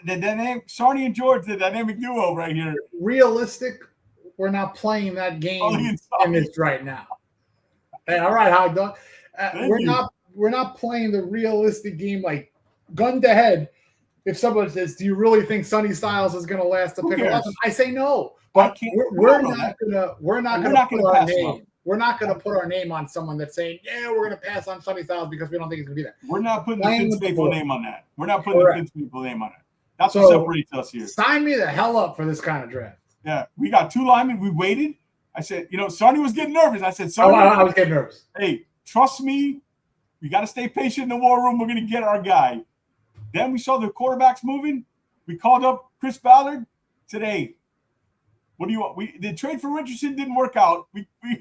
The dynamic, Sarni and George, the dynamic duo right here. Realistic, we're not playing that game in this right now. Hey, all right, Hog Dog. We're not playing the realistic game like gun to head. If someone says, "Do you really think Sonny Styles is going to last to pick 11?" I say no. But we're not gonna put our name. We're not going to put our name on someone that's saying, "Yeah, we're going to pass on Sonny Styles because we don't think he's going to be there." We're not putting the Vince Maple name on that. We're not putting the Vince Maple name on it. That's what separates us here. Sign me the hell up for this kind of draft. Yeah, we got 2 linemen. We waited. I said, Sonny was getting nervous. I said, Sonny, I was getting nervous. Hey, trust me. We got to stay patient in the war room. We're going to get our guy. Then we saw the quarterbacks moving. We called up Chris Ballard today. What do you want? The trade for Richardson didn't work out. But we're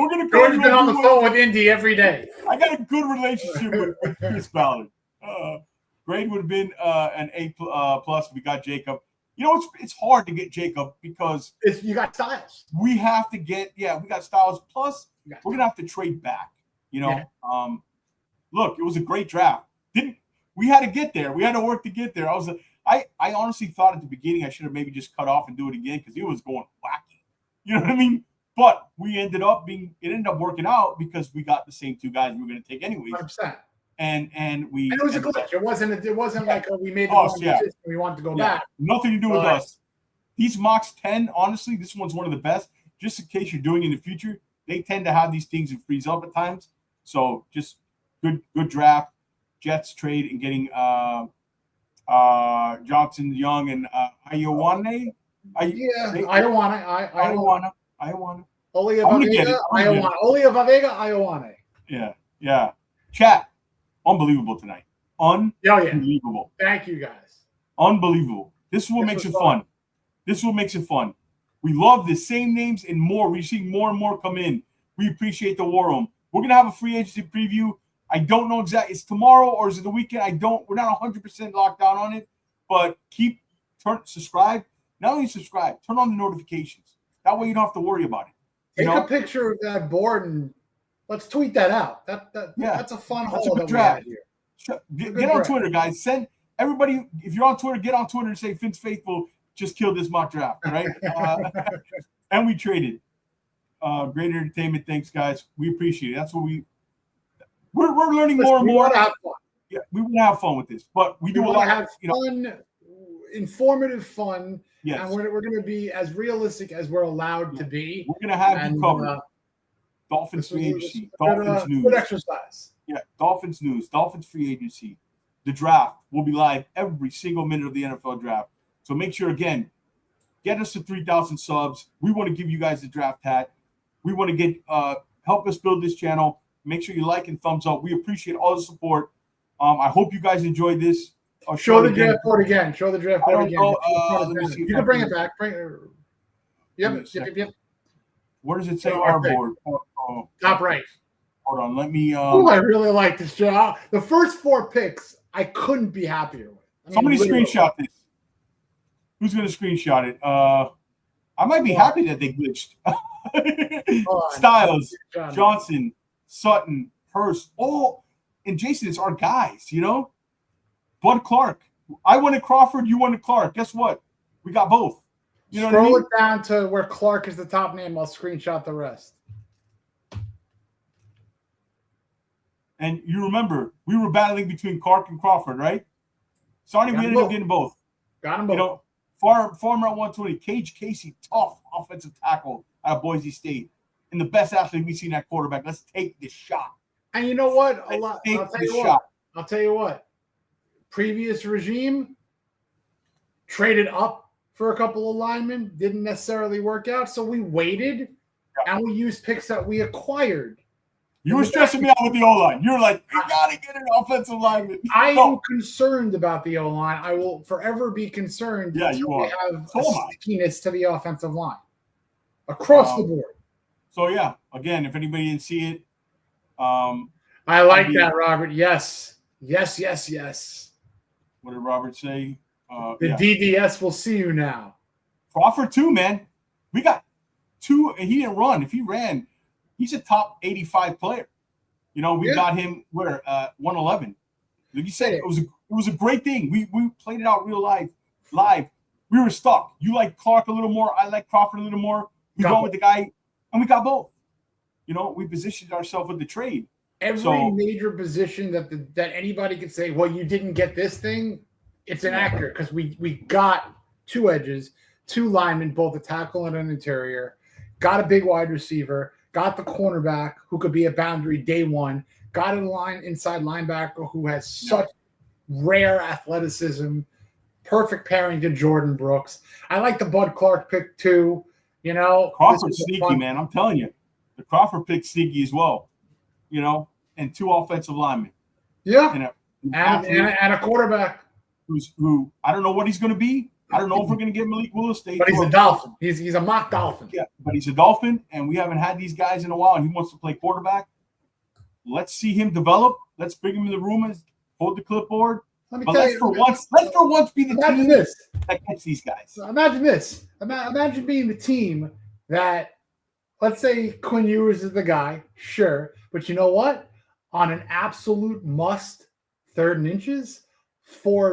going to call you. Been on the phone with Indy every day. I got a good relationship with Chris Ballard. Grade would have been an A plus. We got Jacob. It's hard to get Jacob because you got Styles. We have to get we got Styles. Plus, we're gonna have to trade back. Look, it was a great draft. We had to get there? We had to work to get there. I honestly thought at the beginning I should have maybe just cut off and do it again because it was going wacky. You know what I mean? But it ended up working out because we got the same 2 guys we were going to take anyways. 100%. And it was a glitch. It wasn't like we made the wrong decision. We wanted to go back. Nothing to do with us. These mocks 10, honestly, this one's one of the best. Just in case you're doing it in the future, they tend to have these things and freeze up at times. So just good draft. Jets trade and getting Johnson, Young, and Ioane. Ioane. Oliva Vega, Ioane. Yeah. Chat. Unbelievable tonight. Unbelievable. Thank you, guys. Unbelievable. This is what makes it fun. This is what makes it fun. We love the same names and more. We're seeing more and more come in. We appreciate the war room. We're going to have a free agency preview. I don't know exactly. It's tomorrow or is it the weekend? We're not 100% locked down on it, but subscribe. Not only subscribe, turn on the notifications. That way you don't have to worry about it. Take a picture of that board and let's tweet that out. That's a fun haul that we had here. Get on Twitter, guys. Send everybody, if you're on Twitter, get on Twitter and say Vince Faithful just killed this mock draft, right? And we traded. Great entertainment. Thanks, guys. We appreciate it. That's what we're learning more and more. Want to have fun. Yeah, we want to have fun with this, but we do a lot of fun, informative fun. Yes. And we're going to be as realistic as we're allowed to be. We're going to have you covered. Dolphins free agency. Dolphins news. Good exercise. Yeah, Dolphins news. Dolphins free agency. The draft will be live every single minute of the NFL draft. So make sure, again, get us to 3,000 subs. We want to give you guys the draft hat. We want to get help us build this channel. Make sure you like and thumbs up. We appreciate all the support. I hope you guys enjoyed this. Show the draft board again. Show the draft board again. Let me see. You can bring it back. Yep. Where does it say our board? Top right. Hold on. Let me. I really like this job. The first 4 picks, I couldn't be happier with. Somebody screenshot this. Who's going to screenshot it? I might be happy that they glitched. Styles, Johnson, Sutton, Hurst. And Jason, it's our guys, Bud Clark. I wanted Crawford. You wanted Clark. Guess what? We got both. Scroll it down to where Clark is the top name. I'll screenshot the rest. And you remember, we were battling between Clark and Crawford, right? Sorry, we ended up getting both. Got them both. Farmer at 120. Cage Casey, tough offensive tackle out of Boise State. And the best athlete we've seen at quarterback. Let's take this shot. And you know what? I'll tell you what. Previous regime traded up for a couple of linemen. Didn't necessarily work out. So we waited and we used picks that we acquired You were stressing me out with the O-line. You're like, you got to get an offensive lineman. I am concerned about the O-line. I will forever be concerned. Yeah, you are. They have So a stickiness to the offensive line across the board. So, yeah, again, if anybody didn't see it. I like that, Robert. Yes. Yes, yes, yes. What did Robert say? The DDS will see you now. Crawford, too, man. We got 2, and he didn't run. If he ran, he's a top 85 player. You know, we got him 111. Like you said, it was a great thing. We played it out real live. We were stuck. You like Clark a little more. I like Crawford a little more. We go with the guy, and we got both. You know, we positioned ourselves with the trade. Every major position that anybody could say, well, you didn't get this thing, it's inaccurate because we got 2 edges, 2 linemen, both a tackle and an interior, got a big wide receiver, got the cornerback who could be a boundary day one, got a inside linebacker who has such rare athleticism, perfect pairing to Jordan Brooks. I like the Bud Clark pick too. You know, Crawford's sneaky, man. I'm telling you, the Crawford pick sneaky as well. You know, and 2 offensive linemen. Yeah, and a quarterback who I don't know what he's going to be. I don't know if we're going to get Malik Willis. But he's a Dolphin. He's a mock Dolphin. Yeah, but he's a Dolphin, and we haven't had these guys in a while, and he wants to play quarterback. Let's see him develop. Let's bring him in the room and hold the clipboard. Let's for once be the team that gets these guys. So imagine this. Imagine being the team that, let's say Quinn Ewers is the guy, sure. But you know what? On an absolute must, 3rd and inches, 4th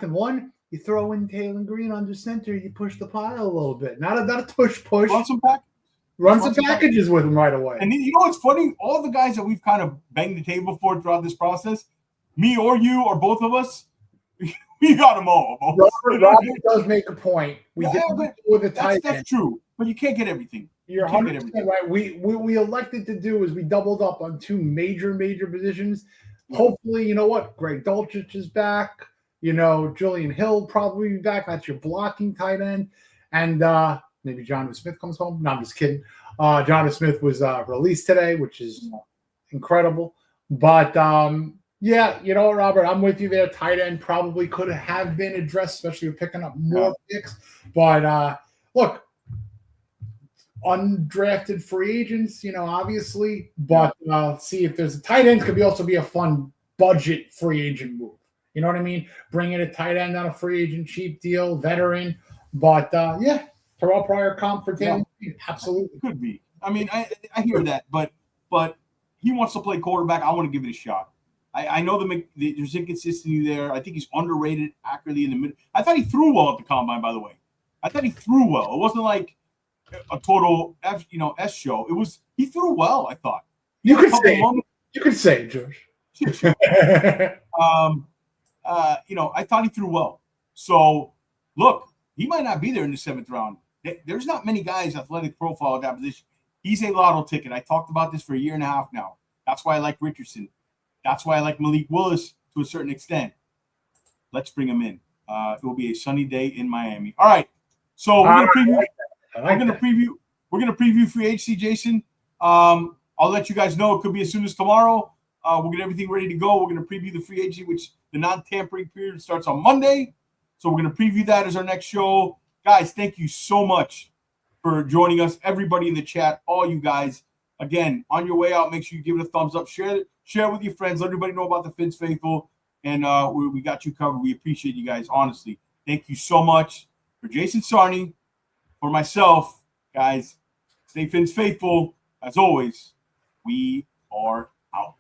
and 1, you throw in Taylor Green under center, you push the pile a little bit. Not a push. Run some packages with him right away. And you know what's funny? All the guys that we've kind of banged the table for throughout this process, me or you or both of us, we got them all. Robert does make a point. We did with the tight end. That's true, but you can't get everything. You're 100% right. We elected to do is we doubled up on 2 major positions. Hopefully, you know what? Greg Dulcich is back. You know, Julian Hill probably be back. That's your blocking tight end. And maybe Jonathan Smith comes home. No, I'm just kidding. Jonathan Smith was released today, which is incredible. But, yeah, you know, Robert, I'm with you there. Tight end probably could have been addressed, especially with picking up more picks. But, look, undrafted free agents, you know, obviously, but see if there's a tight end could also be a fun budget free agent move. You know what I mean? Bringing a tight end on a free agent cheap deal, veteran, but Terrell Pryor comp for 10, absolutely could be. I mean, I hear that, but he wants to play quarterback. I want to give it a shot. I know there's inconsistency there. I think he's underrated accurately in the middle. I thought he threw well at the combine, by the way. I thought he threw well. It wasn't like a total S show. It was he threw well. I thought you could say it, George. I thought he threw well. So look, he might not be there in the 7th round. There's not many guys athletic profile at that position. He's a lotto ticket. I talked about this for a year and a half now. That's why I like Richardson. That's why I like Malik Willis to a certain extent. Let's bring him in. It will be a sunny day in Miami. All right. So we're gonna preview. We're gonna preview free agency, Jason. I'll let you guys know. It could be as soon as tomorrow. We'll get everything ready to go. We're gonna preview the free agency, which the non-tampering period starts on Monday. So we're gonna preview that as our next show. Guys, thank you so much for joining us. Everybody in the chat, all you guys. Again, on your way out, make sure you give it a thumbs up. Share it with your friends. Let everybody know about the Fins Faithful. And we got you covered. We appreciate you guys, honestly. Thank you so much. For Jason Sarney, for myself, guys, stay Fins Faithful. As always, we are out.